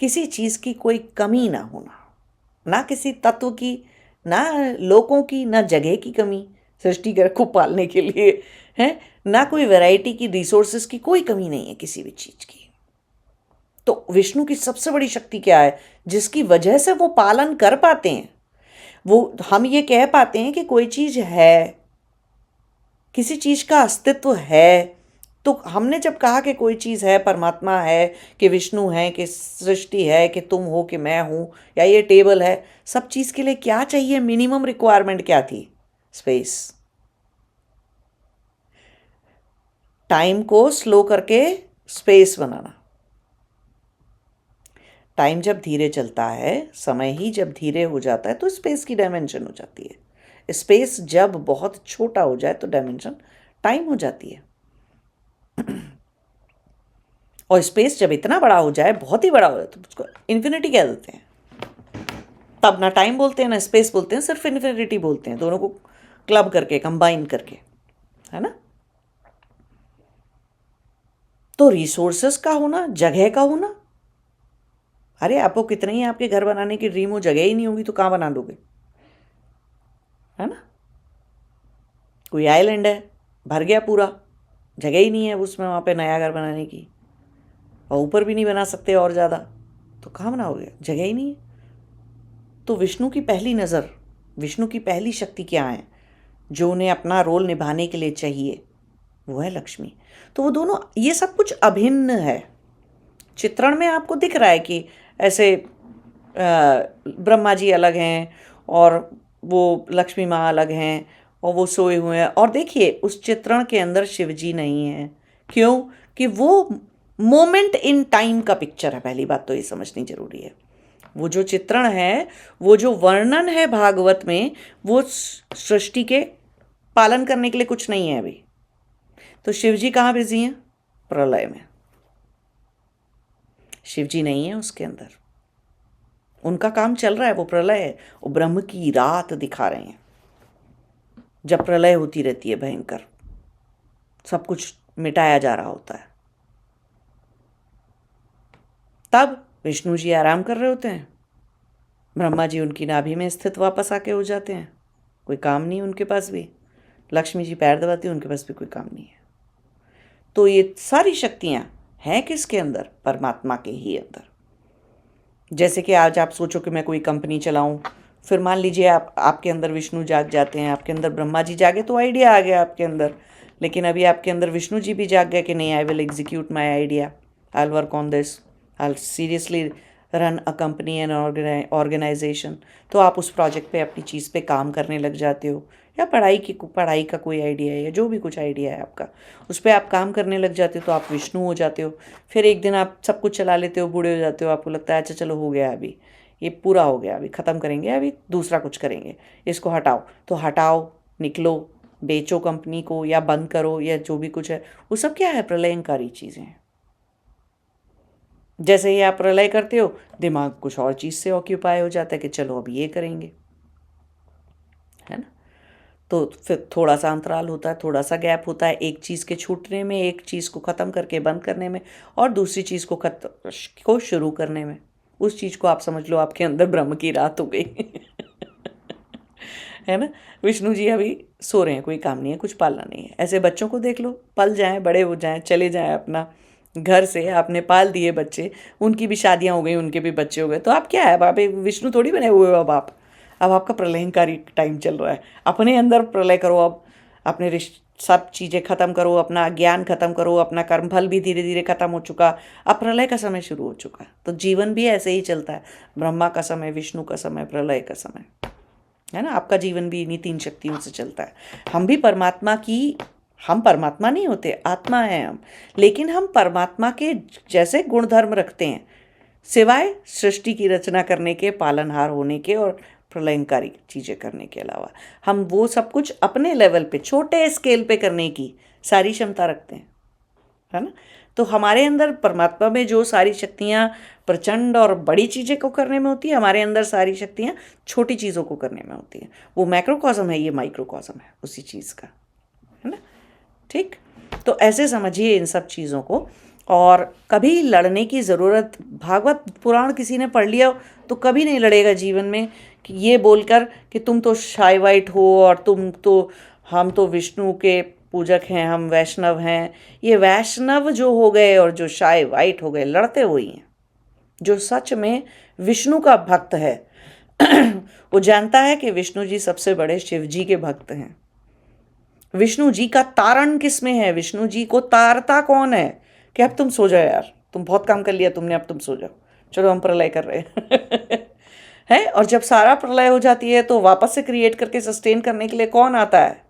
Speaker 1: किसी चीज की कोई कमी ना होना, ना किसी तत्व की, ना लोगों की, ना जगह की कमी सृष्टि को पालने के लिए है, ना कोई वैरायटी की, रिसोर्सेस की कोई कमी नहीं है किसी भी चीज की। तो विष्णु की सबसे बड़ी शक्ति क्या है जिसकी वजह से वो पालन कर पाते हैं? वो हम ये कह पाते हैं कि कोई चीज है, किसी चीज का अस्तित्व है। तो हमने जब कहा कि कोई चीज़ है, परमात्मा है, कि विष्णु है, कि सृष्टि है, कि तुम हो, कि मैं हूँ, या ये टेबल है, सब चीज़ के लिए क्या चाहिए? मिनिमम रिक्वायरमेंट क्या थी? स्पेस। टाइम को स्लो करके स्पेस बनाना। टाइम जब धीरे चलता है, समय ही जब धीरे हो जाता है, तो स्पेस की डायमेंशन हो जाती है। स्पेस जब बहुत छोटा हो जाए तो डायमेंशन टाइम हो जाती है। और स्पेस जब इतना बड़ा हो जाए, बहुत ही बड़ा हो जाए, तो उसको इन्फिनिटी कह देते हैं। तब ना टाइम बोलते हैं ना स्पेस बोलते हैं, सिर्फ इन्फिनिटी बोलते हैं, दोनों को क्लब करके, कंबाइन करके, है ना। तो रिसोर्सेस का होना, जगह का होना, अरे आपको कितने ही आपके घर बनाने की ड्रीम हो, जगह ही नहीं होगी तो कहाँ बना लोगे, है ना। कोई आइलैंड है, भर गया पूरा, जगह ही नहीं है उसमें वहाँ पे नया घर बनाने की, और ऊपर भी नहीं बना सकते और ज़्यादा, तो कहाँ बनाओगे? जगह ही नहीं है। तो विष्णु की पहली नज़र, विष्णु की पहली शक्ति क्या है? जो उन्हें अपना रोल निभाने के लिए चाहिए, वो है लक्ष्मी। तो वो दोनों, ये सब कुछ अभिन्न है। चित्रण में आपको दिख रहा है कि ऐसे ब्रह्मा जी अलग हैं और वो लक्ष्मी माँ अलग हैं और वो सोए हुए हैं। और देखिए उस चित्रण के अंदर शिव जी नहीं है। क्यों? कि वो मोमेंट इन टाइम का पिक्चर है। पहली बात तो ये समझनी जरूरी है। वो जो चित्रण है, वो जो वर्णन है भागवत में, वो सृष्टि के पालन करने के लिए कुछ नहीं है अभी। तो शिव जी कहाँ बिजी हैं? प्रलय में। शिव जी नहीं है उसके अंदर, उनका काम चल रहा है, वो प्रलय है। वो ब्रह्म की रात दिखा रहे हैं, जब प्रलय होती रहती है भयंकर, सब कुछ मिटाया जा रहा होता है। तब विष्णु जी आराम कर रहे होते हैं, ब्रह्मा जी उनकी नाभि में स्थित वापस आके हो जाते हैं। कोई काम नहीं उनके पास भी। लक्ष्मी जी पैर दबाती हैं, उनके पास भी कोई काम नहीं है। तो ये सारी शक्तियां हैं किसके अंदर? परमात्मा के ही अंदर। जैसे कि आज आप सोचो कि मैं कोई कंपनी चलाऊं, फिर मान लीजिए आपके अंदर विष्णु जाग जाते हैं, आपके अंदर ब्रह्मा जी जागे तो आइडिया आ गया आपके अंदर। लेकिन अभी आपके अंदर विष्णु जी भी जाग गए कि नहीं, I will execute my idea, I will work on this, I will seriously run a company and organisation. तो आप उस प्रोजेक्ट पे, अपनी चीज़ पे काम करने लग जाते हो। या पढ़ाई का कोई आइडिया है, या जो भी कुछ आइडिया है आपका, उस पर आप काम करने लग जाते हो, तो आप विष्णु हो जाते हो। फिर एक दिन आप सब कुछ चला लेते हो, बूढ़े हो जाते हो, आपको लगता है अच्छा चलो हो गया, अभी ये पूरा हो गया, अभी ख़त्म करेंगे, अभी दूसरा कुछ करेंगे, इसको हटाओ। तो हटाओ, निकलो, बेचो कंपनी को, या बंद करो, या जो भी कुछ है, वो सब क्या है? प्रलयंकारी चीज़ें हैं। जैसे ही आप प्रलय करते हो, दिमाग कुछ और चीज़ से ऑक्यूपाई हो जाता है कि चलो अब ये करेंगे, है ना। तो फिर थोड़ा सा अंतराल होता है, थोड़ा सा गैप होता है, एक चीज़ के छूटने में, एक चीज़ को ख़त्म करके बंद करने में, और दूसरी चीज़ को शुरू करने में। उस चीज़ को आप समझ लो आपके अंदर ब्रह्म की रात हो गई है ना। विष्णु जी अभी सो रहे हैं, कोई काम नहीं है, कुछ पालना नहीं है। ऐसे बच्चों को देख लो, पल जाएं, बड़े हो जाएं, चले जाएं अपना घर से, आपने पाल दिए बच्चे, उनकी भी शादियां हो गई, उनके भी बच्चे हो गए, तो आप क्या है? आप एक विष्णु थोड़ी बने हुए हो अब आपका प्रलयंकारी टाइम चल रहा है। अपने अंदर प्रलय करो, अब अपने सब चीज़ें ख़त्म करो, अपना ज्ञान ख़त्म करो, अपना कर्मफल भी धीरे धीरे ख़त्म हो चुका, अब प्रलय का समय शुरू हो चुका है। तो जीवन भी ऐसे ही चलता है, ब्रह्मा का समय, विष्णु का समय, प्रलय का समय, है ना। आपका जीवन भी इन्हीं 3 शक्तियों से चलता है। हम परमात्मा नहीं होते, आत्मा है हम, लेकिन हम परमात्मा के जैसे गुणधर्म रखते हैं, सिवाय सृष्टि की रचना करने के, पालनहार होने के और प्रलयंकारी चीज़ें करने के अलावा। हम वो सब कुछ अपने लेवल पे, छोटे स्केल पे करने की सारी क्षमता रखते हैं, है ना। तो हमारे अंदर परमात्मा में जो सारी शक्तियाँ प्रचंड और बड़ी चीज़ें को करने में होती है, हमारे अंदर सारी शक्तियाँ छोटी चीज़ों को करने में होती हैं। वो मैक्रोकॉस्म है, ये माइक्रोकॉस्म है उसी चीज़ का, है ना। ठीक, तो ऐसे समझिए इन सब चीज़ों को। और कभी लड़ने की ज़रूरत, भागवत पुराण किसी ने पढ़ लिया तो कभी नहीं लड़ेगा जीवन में, कि ये बोलकर कि तुम तो शाइवाइट हो और हम तो विष्णु के पूजक हैं, हम वैष्णव हैं। ये वैष्णव जो हो गए और जो शाइवाइट हो गए, लड़ते वही हैं। जो सच में विष्णु का भक्त है वो जानता है कि विष्णु जी सबसे बड़े शिव जी के भक्त हैं। विष्णु जी का तारण किस में है? विष्णु जी को तारता कौन है? कि अब तुम सो जाओ यार, तुम बहुत काम कर लिया तुमने, अब तुम सो जाओ, चलो हम प्रलय कर रहे हैं है। और जब सारा प्रलय हो जाती है तो वापस से क्रिएट करके सस्टेन करने के लिए कौन आता है?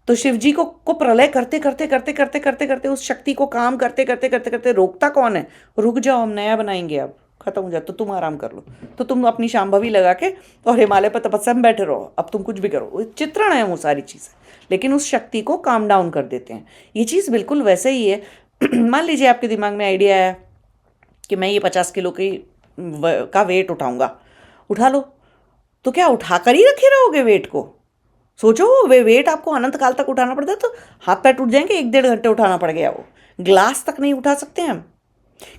Speaker 1: तो शिव जी को प्रलय करते करते करते करते करते करते उस शक्ति को काम करते करते करते करते रोकता कौन है? रुक जाओ, हम नया बनाएंगे, अब खत्म हो जाए तो तुम आराम कर लो, तो तुम अपनी शांभवी लगा के और हिमालय पर तपस्या में बैठे रहो, अब तुम कुछ भी करो। चित्रण है वो सारी चीज़ें, लेकिन उस शक्ति को काम डाउन कर देते हैं। ये चीज़ बिल्कुल वैसे ही है मान लीजिए आपके दिमाग में आइडिया है कि मैं ये 50 किलो का वेट उठाऊंगा, उठा लो। तो क्या उठा कर ही रखे रहोगे वेट को? सोचो, वे वेट आपको अनंत काल तक उठाना पड़ता है तो हाथ पैर टूट जाएंगे, 1-1.5 घंटे उठाना पड़ गया। वो ग्लास तक नहीं उठा सकते हम।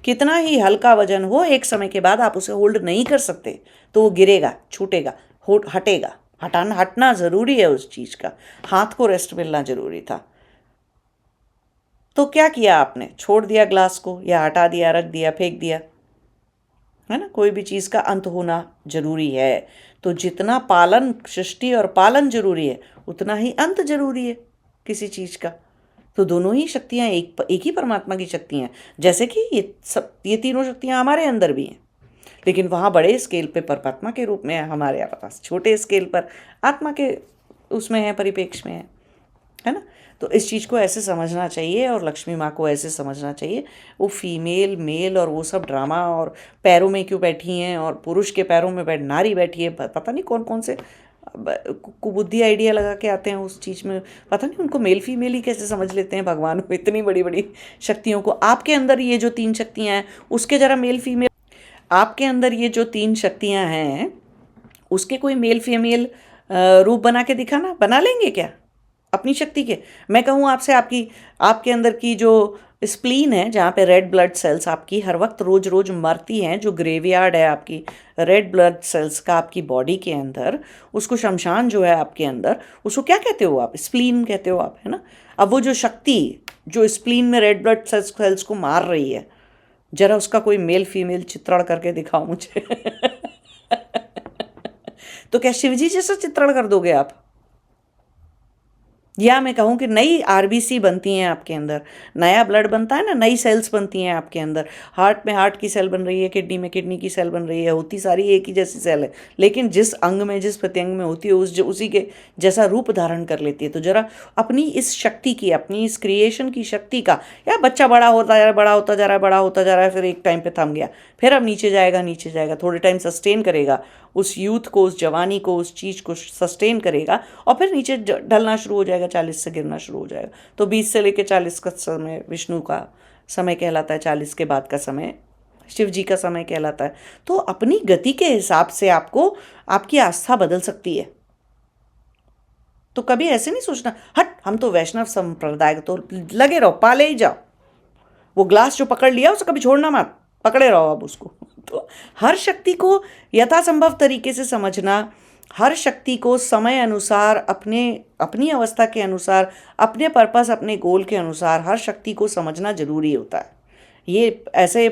Speaker 1: कितना ही हल्का वजन हो, एक समय के बाद आप उसे होल्ड नहीं कर सकते, तो वो गिरेगा, छूटेगा, हटेगा। हटना ज़रूरी है उस चीज़ का। हाथ को रेस्ट मिलना ज़रूरी था। तो क्या किया आपने? छोड़ दिया ग्लास को, या हटा दिया, रख दिया, फेंक दिया, है ना। कोई भी चीज़ का अंत होना ज़रूरी है। तो जितना पालन, सृष्टि और पालन जरूरी है, उतना ही अंत जरूरी है किसी चीज का। तो दोनों ही शक्तियां एक ही परमात्मा की शक्तियां हैं। जैसे कि ये तीनों शक्तियां हमारे अंदर भी हैं, लेकिन वहाँ बड़े स्केल पे परमात्मा के रूप में है, हमारे पास छोटे स्केल पर आत्मा के उसमें है, परिपेक्ष में है ना। तो इस चीज़ को ऐसे समझना चाहिए और लक्ष्मी माँ को ऐसे समझना चाहिए। वो फीमेल मेल और वो सब ड्रामा, और पैरों में क्यों बैठी हैं और पुरुष के पैरों में नारी बैठी है, पता नहीं कौन कौन से कुबुद्धि आइडिया लगा के आते हैं उस चीज़ में। पता नहीं उनको मेल फीमेल ही कैसे समझ लेते हैं भगवान को, इतनी बड़ी बड़ी शक्तियों को। आपके अंदर ये जो 3 शक्तियाँ हैं उसके ज़रा मेल फीमेल, आपके अंदर ये जो 3 शक्तियाँ हैं उसके कोई मेल फीमेल रूप बना के दिखाना, बना लेंगे क्या अपनी शक्ति के? मैं कहूँ आपसे, आपके अंदर की जो स्प्लीन है, जहाँ पे रेड ब्लड सेल्स आपकी हर वक्त रोज रोज मरती हैं, जो ग्रेवयार्ड है आपकी रेड ब्लड सेल्स का आपकी बॉडी के अंदर, उसको शमशान जो है आपके अंदर, उसको क्या कहते हो आप? स्प्लीन कहते हो आप, है ना। अब वो जो शक्ति जो स्प्लीन में रेड ब्लड सेल्स को मार रही है, जरा उसका कोई मेल फीमेल चित्रण करके दिखाओ मुझे। तो क्या शिवजी जैसा चित्रण कर दोगे आप? या मैं कहूँ कि नई आरबीसी बनती हैं आपके अंदर, नया ब्लड बनता है ना, नई सेल्स बनती हैं आपके अंदर। हार्ट में हार्ट की सेल बन रही है, किडनी में किडनी की सेल बन रही है, होती सारी एक ही जैसी सेल है, लेकिन जिस अंग में, जिस प्रत्यंग में होती है उसी के जैसा रूप धारण कर लेती है। तो जरा अपनी इस शक्ति की, अपनी इस क्रिएशन की शक्ति का, या बच्चा बड़ा होता जा रहा है, बड़ा होता जा रहा है, बड़ा होता जा रहा है, फिर एक टाइम पे थम गया, फिर अब नीचे जाएगा, नीचे जाएगा, थोड़े टाइम सस्टेन करेगा उस यूथ को, उस जवानी को, उस चीज़ को सस्टेन करेगा, और फिर नीचे ढलना शुरू हो जाएगा, 40 से गिरना शुरू हो जाएगा। तो 20 से लेकर 40 का समय विष्णु का समय कहलाता है, 40 के बाद का समय शिव जी का समय कहलाता है। तो अपनी गति के हिसाब से आपको आपकी आस्था बदल सकती है। तो कभी ऐसे नहीं सोचना हट हम तो वैष्णव संप्रदाय, तो लगे रहो, पाले ही जाओ। वो ग्लास जो पकड़ लिया उसे कभी छोड़ना मत, पकड़े रहो अब उसको। तो हर शक्ति को यथासंभव तरीके से समझना, हर शक्ति को समय अनुसार, अपनी अवस्था के अनुसार, अपने पर्पस, अपने गोल के अनुसार हर शक्ति को समझना जरूरी होता है। ये ऐसे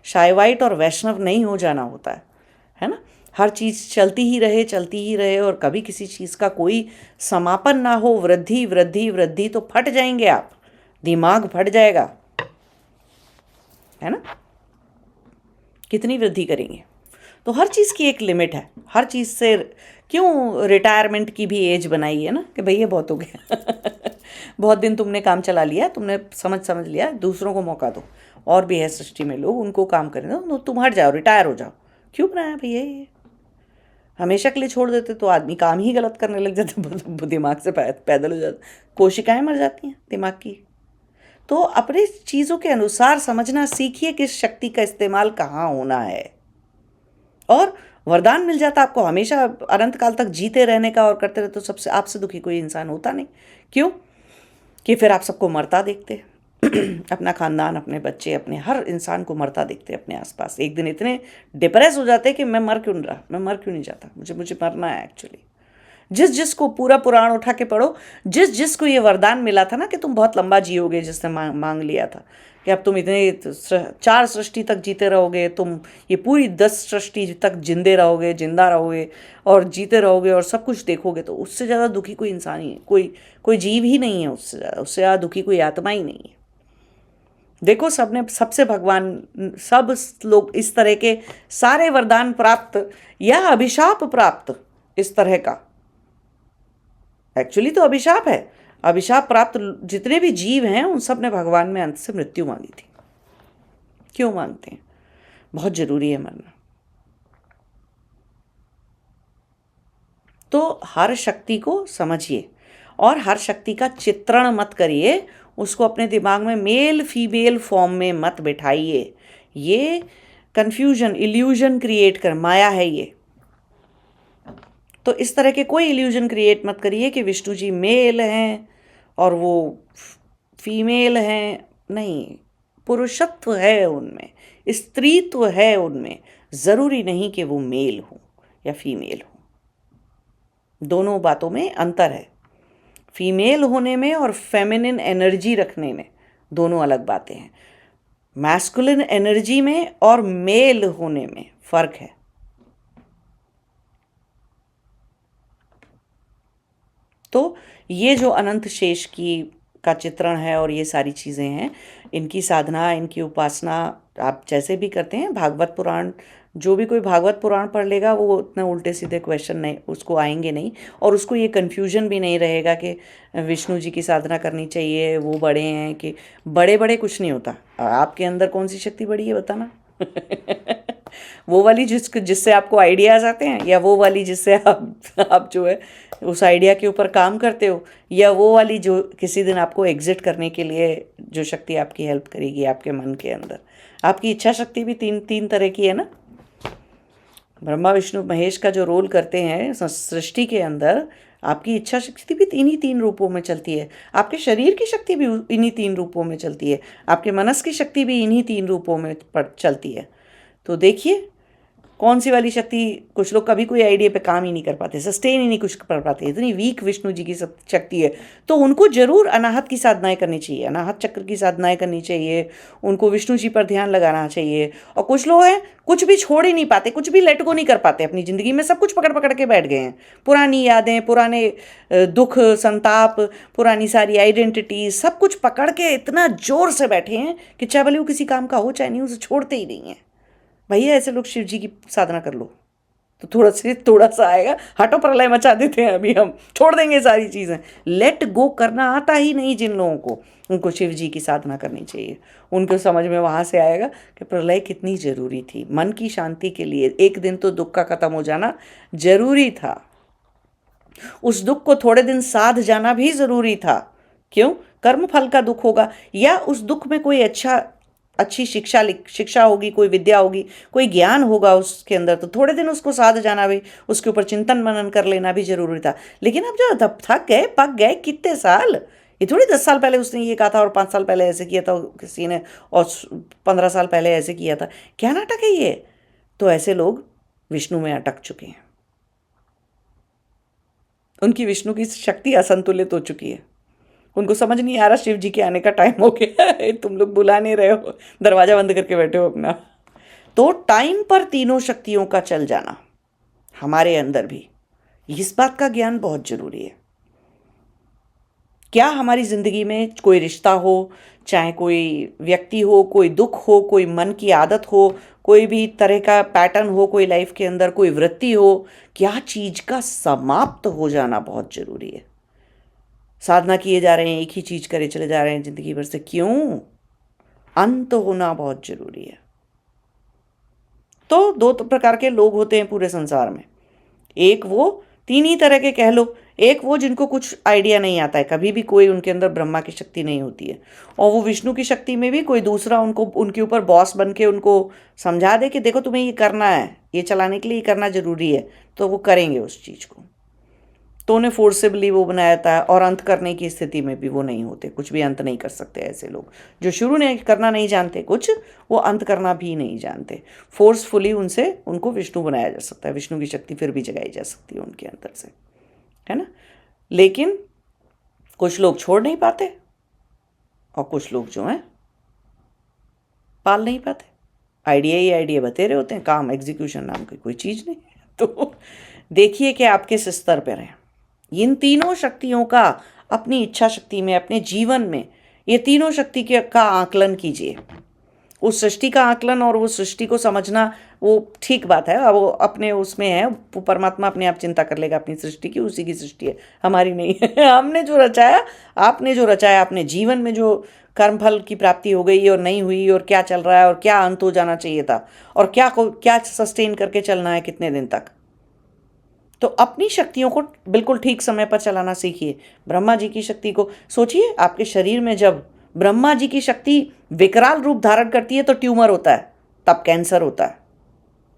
Speaker 1: शाइवाइट और वैष्णव नहीं हो जाना होता है ना। हर चीज़ चलती ही रहे, चलती ही रहे, और कभी किसी चीज़ का कोई समापन ना हो। वृद्धि वृद्धि वृद्धि, तो फट जाएंगे आप, दिमाग फट जाएगा, है ना। कितनी वृद्धि करेंगे? तो हर चीज़ की एक लिमिट है। हर चीज़ से क्यों रिटायरमेंट की भी एज बनाई है ना, कि भैया बहुत हो गया। बहुत दिन तुमने काम चला लिया, तुमने समझ लिया, दूसरों को मौका दो। और भी है सृष्टि में लोग, उनको काम करने दो, तुम हट जाओ, रिटायर हो जाओ। क्यों बनाया भैया ये? हमेशा के लिए छोड़ देते तो आदमी काम ही गलत करने लग जाता, दिमाग से पैदल हो जाता, कोशिकाएं मर जाती हैं दिमाग की। तो अपने चीज़ों के अनुसार समझना सीखिए, किस शक्ति का इस्तेमाल कहाँ होना है। और वरदान मिल जाता आपको हमेशा अनंत काल तक जीते रहने का और करते रहते, तो सबसे आपसे दुखी कोई इंसान होता नहीं। क्यों? कि फिर आप सबको मरता देखते। अपना खानदान, अपने बच्चे, अपने हर इंसान को मरता देखते अपने आसपास। एक दिन इतने डिप्रेस हो जाते कि मैं मर क्यों नहीं रहा, मैं मर क्यों नहीं जाता, मुझे मरना है एक्चुअली। जिसको पूरा पुराण उठा के पढ़ो, जिसको ये वरदान मिला था ना कि तुम बहुत लंबा जियोगे, जिसने मांग लिया था कि अब तुम इतने 4 सृष्टि तक जीते रहोगे, तुम ये पूरी 10 सृष्टि तक जिंदा रहोगे और जीते रहोगे और सब कुछ देखोगे, तो उससे ज़्यादा दुखी कोई इंसान ही है, कोई जीव ही नहीं है। उससे ज़्यादा दुखी कोई आत्मा ही नहीं है। देखो, सबसे भगवान, सब लोग इस तरह के सारे वरदान प्राप्त या अभिशाप प्राप्त, इस तरह का एक्चुअली तो अभिशाप है। अभिशाप प्राप्त जितने भी जीव हैं उन सब ने भगवान में अंत से मृत्यु मांगी थी। क्यों मांगते हैं? बहुत जरूरी है मरना। तो हर शक्ति को समझिए और हर शक्ति का चित्रण मत करिए, उसको अपने दिमाग में मेल फीमेल फॉर्म में मत बिठाइए। ये कंफ्यूजन, इल्यूजन क्रिएट कर, माया है ये। तो इस तरह के कोई इल्यूजन क्रिएट मत करिए कि विष्णु जी मेल हैं और वो फीमेल हैं। नहीं, पुरुषत्व है उनमें, स्त्रीत्व है उनमें। ज़रूरी नहीं कि वो मेल हो या फीमेल हो। दोनों बातों में अंतर है। फीमेल होने में और फेमिनिन एनर्जी रखने में दोनों अलग बातें हैं। मैस्कुलिन एनर्जी में और मेल होने में फ़र्क है। तो ये जो अनंत शेष की का चित्रण है और ये सारी चीज़ें हैं, इनकी साधना, इनकी उपासना आप जैसे भी करते हैं, भागवत पुराण, जो भी कोई भागवत पुराण पढ़ लेगा वो उतने उल्टे सीधे क्वेश्चन नहीं उसको आएंगे नहीं, और उसको ये कन्फ्यूजन भी नहीं रहेगा कि विष्णु जी की साधना करनी चाहिए, वो बड़े हैं कि बड़े बड़े कुछ नहीं होता। आपके अंदर कौन सी शक्ति बड़ी है बताना? वो वाली जिससे आपको आइडियाज आते हैं, या वो वाली जिससे आप जो है उस आइडिया के ऊपर काम करते हो, या वो वाली जो किसी दिन आपको एग्जिट करने के लिए जो शक्ति आपकी हेल्प करेगी आपके मन के अंदर। आपकी इच्छा शक्ति भी तीन तरह की है ना। ब्रह्मा विष्णु महेश का जो रोल करते हैं सृष्टि के अंदर, आपकी इच्छा शक्ति भी इन्हीं तीन रूपों में चलती है, आपके शरीर की शक्ति भी इन्हीं तीन रूपों में चलती है, आपके मनस की शक्ति भी इन्हीं तीन रूपों में चलती है। तो देखिए कौन सी वाली शक्ति, कुछ लोग कभी कोई आइडिया पे काम ही नहीं कर पाते, सस्टेन ही नहीं कुछ कर पाते, इतनी वीक विष्णु जी की शक्ति है। तो उनको जरूर अनाहत की साधनाएं करनी चाहिए, अनाहत चक्र की साधनाएं करनी चाहिए, उनको विष्णु जी पर ध्यान लगाना चाहिए। और कुछ लोग हैं कुछ भी छोड़ ही नहीं पाते, कुछ भी लेट गो नहीं कर पाते अपनी ज़िंदगी में, सब कुछ पकड़ पकड़ के बैठ गए हैं, पुरानी यादें, पुराने दुख संताप, पुरानी सारी आइडेंटिटी, सब कुछ पकड़ के इतना जोर से बैठे हैं कि चाहे भले वो किसी काम का हो चाहे नहीं, उसे छोड़ते ही नहीं है। भैया ऐसे लोग शिव जी की साधना कर लो तो थोड़ा सा आएगा। हटो प्रलय मचा देते हैं अभी, हम छोड़ देंगे सारी चीज़ें। लेट गो करना आता ही नहीं जिन लोगों को, उनको शिव जी की साधना करनी चाहिए। उनको समझ में वहाँ से आएगा कि प्रलय कितनी ज़रूरी थी, मन की शांति के लिए एक दिन तो दुख का ख़त्म हो जाना ज़रूरी था, उस दुख को थोड़े दिन साध जाना भी ज़रूरी था। क्यों? कर्म फल का दुख होगा, या उस दुख में कोई अच्छी शिक्षा होगी, कोई विद्या होगी, कोई ज्ञान होगा उसके अंदर, तो थोड़े दिन उसको साध जाना भी, उसके ऊपर चिंतन मनन कर लेना भी जरूरी था। लेकिन अब जो थक गए पक गए, कितने साल, ये थोड़ी 10 साल पहले उसने ये कहा था और 5 साल पहले ऐसे किया था किसी ने, और 15 साल पहले ऐसे किया था, क्या नाटक है ये? तो ऐसे लोग विष्णु में अटक चुके हैं, उनकी विष्णु की शक्ति असंतुलित हो चुकी है, उनको समझ नहीं आ रहा शिव जी के आने का टाइम हो गया है, तुम लोग बुला नहीं रहे हो, दरवाजा बंद करके बैठे हो अपना। तो टाइम पर तीनों शक्तियों का चल जाना हमारे अंदर भी, इस बात का ज्ञान बहुत जरूरी है। क्या हमारी जिंदगी में कोई रिश्ता हो, चाहे कोई व्यक्ति हो, कोई दुख हो, कोई मन की आदत हो, कोई भी तरह का पैटर्न हो, कोई लाइफ के अंदर कोई वृत्ति हो, क्या चीज का समाप्त हो जाना बहुत जरूरी है। साधना किए जा रहे हैं, एक ही चीज करे चले जा रहे हैं जिंदगी भर से, क्यों? अंत होना बहुत जरूरी है। तो दो प्रकार के लोग होते हैं पूरे संसार में, एक वो तीन ही तरह के कह लो, एक वो जिनको कुछ आइडिया नहीं आता है, कभी भी कोई उनके अंदर ब्रह्मा की शक्ति नहीं होती है, और वो विष्णु की शक्ति में भी कोई दूसरा उनको उनके ऊपर बॉस बन के उनको समझा दे कि देखो तुम्हें ये करना है, ये चलाने के लिए ये करना जरूरी है, तो वो करेंगे उस चीज को। तो उन्हें फोर्सेबली वो बनाया जाता है, और अंत करने की स्थिति में भी वो नहीं होते, कुछ भी अंत नहीं कर सकते। ऐसे लोग जो शुरू नहीं करना नहीं जानते कुछ, वो अंत करना भी नहीं जानते। फोर्सफुली उनको विष्णु बनाया जा सकता है, विष्णु की शक्ति फिर भी जगाई जा सकती है उनके अंदर से, है ना। लेकिन कुछ लोग छोड़ नहीं पाते, और कुछ लोग जो हैं पाल नहीं पाते, आइडिया ही आइडिया बतेरे होते हैं, काम एग्जीक्यूशन नाम की कोई चीज़ नहीं। तो देखिए कि आप किस स्तर पर हैं। इन तीनों शक्तियों का अपनी इच्छा शक्ति में, अपने जीवन में, ये तीनों शक्ति का आकलन कीजिए। उस सृष्टि का आकलन और उस सृष्टि को समझना वो ठीक बात है, अब वो अपने उसमें है, वो परमात्मा अपने आप चिंता कर लेगा अपनी सृष्टि की, उसी की सृष्टि है, हमारी नहीं है। हमने जो रचाया, आपने जो रचाया, अपने जीवन में जो कर्मफल की प्राप्ति हो गई और नहीं हुई, और क्या चल रहा है, और क्या अंत हो जाना चाहिए था, और क्या सस्टेन करके चलना है कितने दिन तक। तो अपनी शक्तियों को बिल्कुल ठीक समय पर चलाना सीखिए। ब्रह्मा जी की शक्ति को सोचिए, आपके शरीर में जब ब्रह्मा जी की शक्ति विकराल रूप धारण करती है तो ट्यूमर होता है, तब कैंसर होता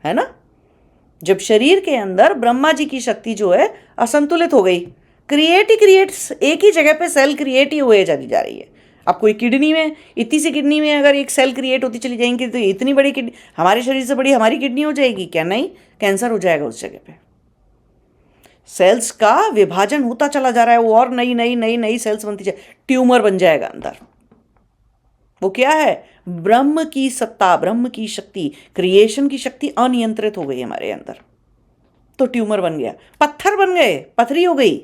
Speaker 1: है ना। जब शरीर के अंदर ब्रह्मा जी की शक्ति जो है असंतुलित हो गई, क्रिएट, एक ही जगह पे सेल क्रिएट ही हुए चली जा रही है। अब कोई किडनी में, इतनी सी किडनी में अगर एक सेल क्रिएट होती चली जाएंगी, तो इतनी बड़ी किडनी, हमारे शरीर से बड़ी हमारी किडनी हो जाएगी क्या? नहीं, कैंसर हो जाएगा उस जगह पे। सेल्स का विभाजन होता चला जा रहा है, वो और नई नई नई नई सेल्स बनती जाए, ट्यूमर बन जाएगा अंदर। वो क्या है? ब्रह्म की सत्ता, ब्रह्म की शक्ति, क्रिएशन की शक्ति अनियंत्रित हो गई हमारे अंदर, तो ट्यूमर बन गया, पत्थर बन गए, पथरी हो गई,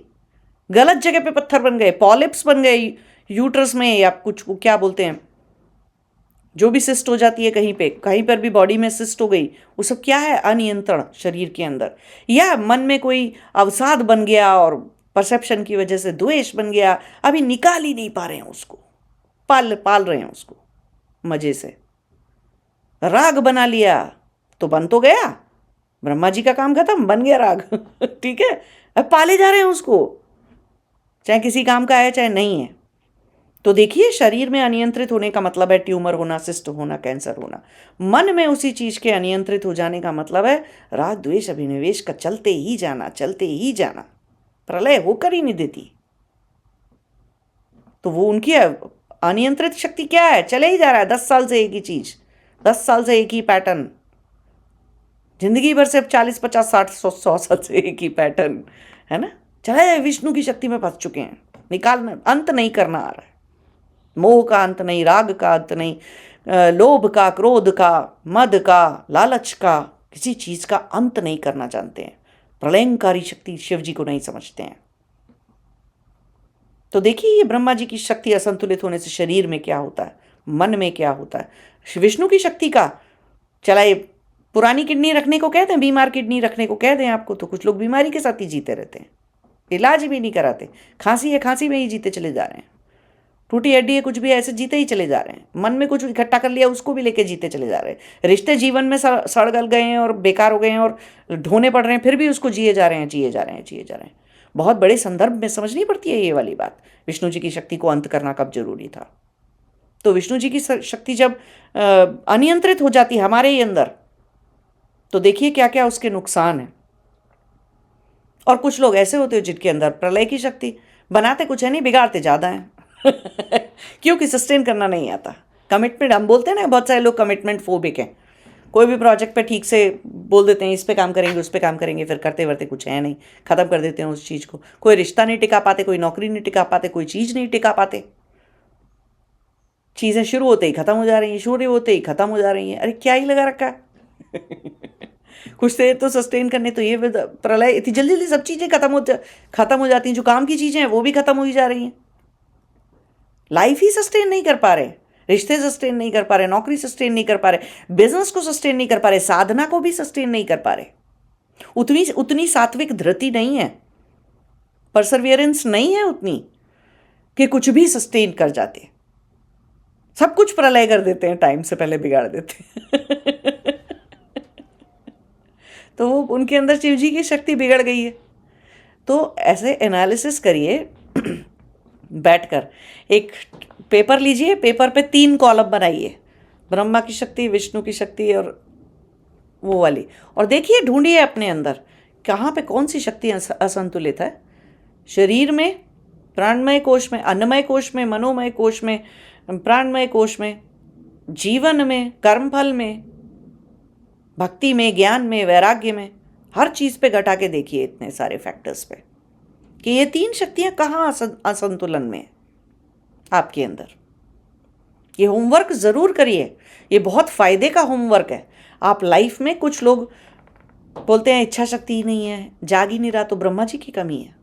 Speaker 1: गलत जगह पे पत्थर बन गए, पॉलिप्स बन गए यूट्रस में, या कुछ क्या बोलते हैं, जो भी सिस्ट हो जाती है कहीं पर भी बॉडी में सिस्ट हो गई, वो सब क्या है, अनियंत्रण शरीर के अंदर। या मन में कोई अवसाद बन गया और परसेप्शन की वजह से द्वेष बन गया, अभी निकाल ही नहीं पा रहे हैं उसको, पाल पाल रहे हैं उसको मजे से। राग बना लिया तो बन तो गया, ब्रह्मा जी का काम खत्म, बन गया राग ठीक है, अब पाले जा रहे हैं उसको, चाहे किसी काम का है चाहे नहीं है। तो देखिए, शरीर में अनियंत्रित होने का मतलब है ट्यूमर होना, सिस्ट होना, कैंसर होना। मन में उसी चीज के अनियंत्रित हो जाने का मतलब है राग द्वेष अभिनिवेश का चलते ही जाना, चलते ही जाना, प्रलय होकर ही नहीं देती। तो वो उनकी अनियंत्रित शक्ति क्या है, चले ही जा रहा है 10 साल से एक ही चीज, 10 साल से एक ही पैटर्न, जिंदगी भर से 40 50 60 100 साल से एक ही पैटर्न है ना, चला जाए। विष्णु की शक्ति में फंस चुके हैं, निकालना, अंत नहीं करना आ रहा है। मोह का अंत नहीं, राग का अंत नहीं, लोभ का, क्रोध का, मद का, लालच का, किसी चीज का अंत नहीं करना जानते हैं। प्रलयंकारी शक्ति शिव जी को नहीं समझते हैं। तो देखिए, ये ब्रह्मा जी की शक्ति असंतुलित होने से शरीर में क्या होता है, मन में क्या होता है। विष्णु की शक्ति का चलाए, पुरानी किडनी रखने को कहते हैं, बीमार किडनी रखने को कह दें आपको, तो कुछ लोग बीमारी के साथ ही जीते रहते हैं, इलाज भी नहीं कराते, खांसी है खांसी में ही जीते चले जा रहे हैं, टूटी हड्डी है कुछ भी ऐसे जीते ही चले जा रहे हैं, मन में कुछ इकट्ठा कर लिया उसको भी लेके जीते चले जा रहे हैं, रिश्ते जीवन में सड़ गल गए हैं और बेकार हो गए हैं और ढोने पड़ रहे हैं, फिर भी उसको जिए जा रहे हैं, जिए जा रहे हैं, जिए जा रहे हैं। बहुत बड़े संदर्भ में समझनी पड़ती है ये वाली बात, विष्णु जी की शक्ति को अंत करना कब जरूरी था। तो विष्णु जी की शक्ति जब अनियंत्रित हो जाती है हमारे ही अंदर, तो देखिए क्या क्या उसके नुकसान हैं। और कुछ लोग ऐसे होते हैं जिनके अंदर प्रलय की शक्ति, बनाते कुछ है नहीं, बिगाड़ते ज़्यादा हैं क्योंकि सस्टेन करना नहीं आता। कमिटमेंट, हम बोलते हैं ना, बहुत सारे लोग कमिटमेंट फोबिक हैं, कोई भी प्रोजेक्ट पे ठीक से बोल देते हैं इस पे काम करेंगे उस पे काम करेंगे, फिर करते वर्ते कुछ है नहीं, ख़त्म कर देते हैं उस चीज़ को। कोई रिश्ता नहीं टिका पाते, कोई नौकरी नहीं टिका पाते, कोई चीज़ नहीं टिका पाते, चीज़ें शुरू होते ही ख़त्म हो जा रही हैं, शुरू होते ही ख़त्म हो जा रही हैं। अरे क्या ही लगा रखा है कुछ देर तो सस्टेन करने, तो ये प्रलय इतनी जल्दी जल्दी सब चीज़ें खत्म हो जाती हैं, जो काम की चीज़ें हैं वो भी खत्म हो ही जा रही हैं। लाइफ ही सस्टेन नहीं कर पा रहे, रिश्ते सस्टेन नहीं कर पा रहे, नौकरी सस्टेन नहीं कर पा रहे, बिजनेस को सस्टेन नहीं कर पा रहे, साधना को भी सस्टेन नहीं कर पा रहे। उतनी सात्विक धृति नहीं है, परसर्वियरेंस नहीं है उतनी कि कुछ भी सस्टेन कर जाते, सब कुछ प्रलय कर देते हैं, टाइम से पहले बिगाड़ देते हैं तो वो उनके अंदर शिव जी की शक्ति बिगड़ गई है। तो ऐसे एनालिसिस करिए बैठकर, एक पेपर लीजिए, पेपर पे 3 कॉलम बनाइए, ब्रह्मा की शक्ति, विष्णु की शक्ति और वो वाली, और देखिए ढूंढिए अपने अंदर कहाँ पे कौन सी शक्ति असंतुलित है। शरीर में, प्राणमय कोश में, अन्नमय कोश में, मनोमय कोश में, प्राणमय कोश में, जीवन में, कर्मफल में, भक्ति में, ज्ञान में, वैराग्य में, हर चीज़ पे घटा के देखिए इतने सारे फैक्टर्स पे कि ये 3 शक्तियाँ कहाँ असंतुलन में है आपके अंदर। ये होमवर्क ज़रूर करिए, ये बहुत फ़ायदे का होमवर्क है। आप लाइफ में, कुछ लोग बोलते हैं इच्छा शक्ति ही नहीं है, जाग ही नहीं रहा, तो ब्रह्मा जी की कमी है।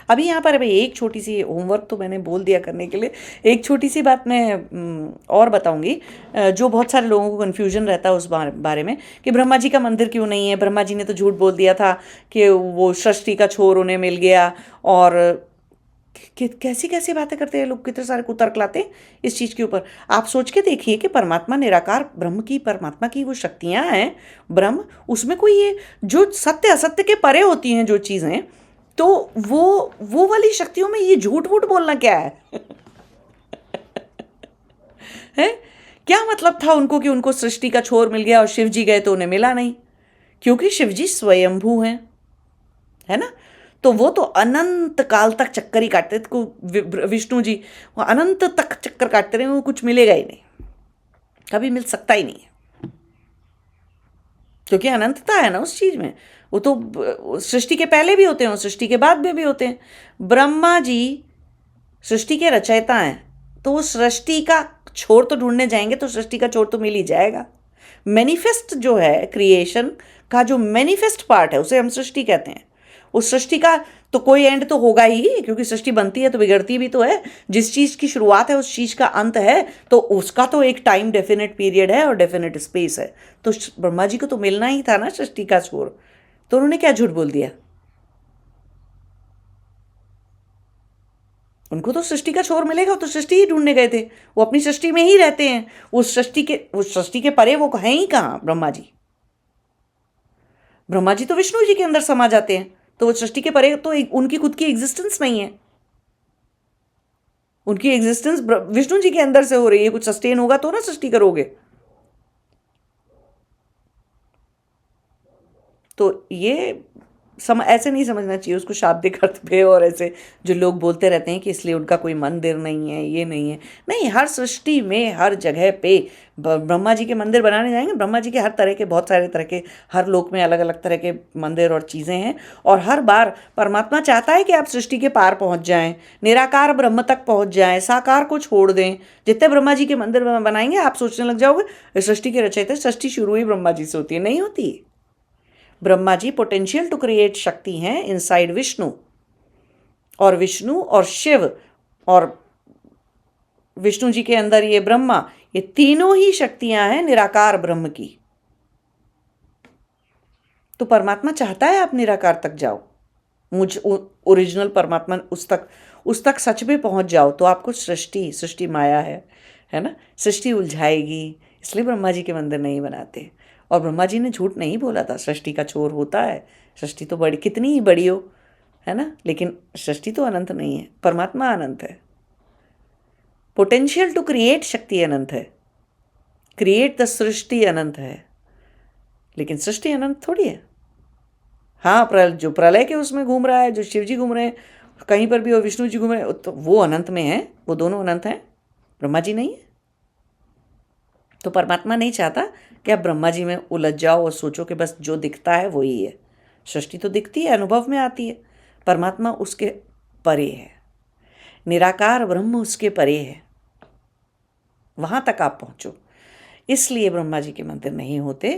Speaker 1: अभी यहाँ पर भाई एक छोटी सी, होमवर्क तो मैंने बोल दिया करने के लिए, एक छोटी सी बात मैं और बताऊंगी, जो बहुत सारे लोगों को कन्फ्यूजन रहता है उस बारे में कि ब्रह्मा जी का मंदिर क्यों नहीं है, ब्रह्मा जी ने तो झूठ बोल दिया था कि वो सृष्टि का छोर उन्हें मिल गया, और कैसी कैसी बातें करते हैं लोग, कितने सारे कुतर्क लाते हैं इस चीज़ के ऊपर। आप सोच के देखिए कि परमात्मा निराकार परमात्मा की वो शक्तियाँ हैं, ब्रह्म, उसमें कोई ये जो सत्य असत्य के परे होती हैं जो चीज़ें, तो वो वाली शक्तियों में ये झूठ वूठ बोलना क्या है है? क्या मतलब था उनको कि उनको सृष्टि का छोर मिल गया और शिव जी गए तो उन्हें मिला नहीं? क्योंकि शिव जी स्वयंभू हैं, है ना, तो वो तो अनंत काल तक चक्कर ही काटते थे। विष्णु जी वो अनंत तक चक्कर काटते रहे, वो कुछ मिलेगा ही नहीं, कभी मिल सकता ही नहीं है, क्योंकि अनंतता है ना उस चीज में। वो तो सृष्टि के पहले भी होते हैं, सृष्टि के बाद में भी होते हैं। ब्रह्मा जी सृष्टि के रचयिता हैं, तो वो सृष्टि का छोर तो ढूंढने जाएंगे तो सृष्टि का छोर तो मिल ही जाएगा। मैनिफेस्ट जो है, क्रिएशन का जो मैनिफेस्ट पार्ट है, उसे हम सृष्टि कहते हैं, उस सृष्टि का तो कोई एंड तो होगा ही, क्योंकि सृष्टि बनती है तो बिगड़ती भी तो है। जिस चीज़ की शुरुआत है उस चीज़ का अंत है, तो उसका तो एक टाइम डेफिनेट पीरियड है और डेफिनेट स्पेस है। तो ब्रह्मा जी को तो मिलना ही था ना सृष्टि का छोर, तो उन्होंने क्या झूठ बोल दिया? उनको तो सृष्टि का छोर मिलेगा, तो सृष्टि ही ढूंढने गए थे, वो अपनी सृष्टि में ही रहते हैं। उस सृष्टि के परे वो हैं ही कहाँ ब्रह्मा जी? ब्रह्मा जी तो विष्णु जी के अंदर समा जाते हैं, तो वो सृष्टि के परे तो उनकी खुद की एग्जिस्टेंस नहीं है। उनकी एग्जिस्टेंस विष्णु जी के अंदर से हो रही है। कुछ सस्टेन होगा तो ना सृष्टि करोगे। तो ये ऐसे नहीं समझना चाहिए उसको शाब्दिक अर्थ पे, और ऐसे जो लोग बोलते रहते हैं कि इसलिए उनका कोई मंदिर नहीं है, ये नहीं है। नहीं, हर सृष्टि में हर जगह पे ब्रह्मा जी के मंदिर बनाने जाएंगे। ब्रह्मा जी के हर तरह के, बहुत सारे तरह के, हर लोक में अलग अलग तरह के मंदिर और चीज़ें हैं। और हर बार परमात्मा चाहता है कि आप सृष्टि के पार पहुँच जाएं, निराकार ब्रह्म तक पहुँच जाएं, साकार को छोड़ दें। जितने ब्रह्मा जी के मंदिर बनाएंगे आप सोचने लग जाओगे सृष्टि के रचयिता, सृष्टि शुरू ही ब्रह्मा जी से होती है। नहीं होती। Brahma ji potential to create शक्ति हैं इनसाइड विष्णु और शिव, और विष्णु जी के अंदर ये ब्रह्मा, ये तीनों ही शक्तियां हैं निराकार ब्रह्म की। तो परमात्मा चाहता है आप निराकार तक जाओ, ओरिजिनल परमात्मा उस तक सच में पहुंच जाओ। तो आपको सृष्टि माया है ना, सृष्टि उलझाएगी। इसलिए ब्रह्मा जी के मंदिर नहीं बनाते। और ब्रह्मा जी ने झूठ नहीं बोला था, सृष्टि का छोर होता है। सृष्टि तो बड़ी, कितनी ही बड़ी हो, है ना, लेकिन सृष्टि तो अनंत नहीं है, परमात्मा अनंत है। पोटेंशियल टू क्रिएट शक्ति अनंत है, क्रिएट द सृष्टि अनंत है, लेकिन सृष्टि अनंत थोड़ी है। हाँ, जो प्रलय के उसमें घूम रहा है, जो शिव जी घूम रहे हैं कहीं पर भी, और विष्णु जी घूम रहे हैं, तो वो अनंत में है, वो दोनों अनंत हैं, ब्रह्मा जी नहीं है। तो परमात्मा नहीं चाहता कि आप ब्रह्मा जी में उलझ जाओ और सोचो कि बस जो दिखता है वही है। सृष्टि तो दिखती है, अनुभव में आती है, परमात्मा उसके परे है, निराकार ब्रह्म उसके परे है, वहां तक आप पहुंचो। इसलिए ब्रह्मा जी के मंदिर नहीं होते,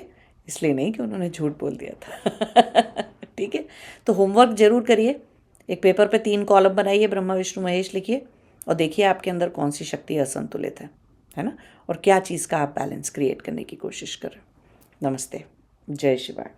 Speaker 1: इसलिए नहीं कि उन्होंने झूठ बोल दिया था। ठीक है, तो होमवर्क जरूर करिए। एक पेपर पे 3 कॉलम बनाइए, ब्रह्मा विष्णु महेश लिखिए, और देखिए आपके अंदर कौन सी शक्ति असंतुलित है ना, और क्या चीज़ का आप बैलेंस क्रिएट करने की कोशिश कर रहे हो। नमस्ते, जय शिवाय।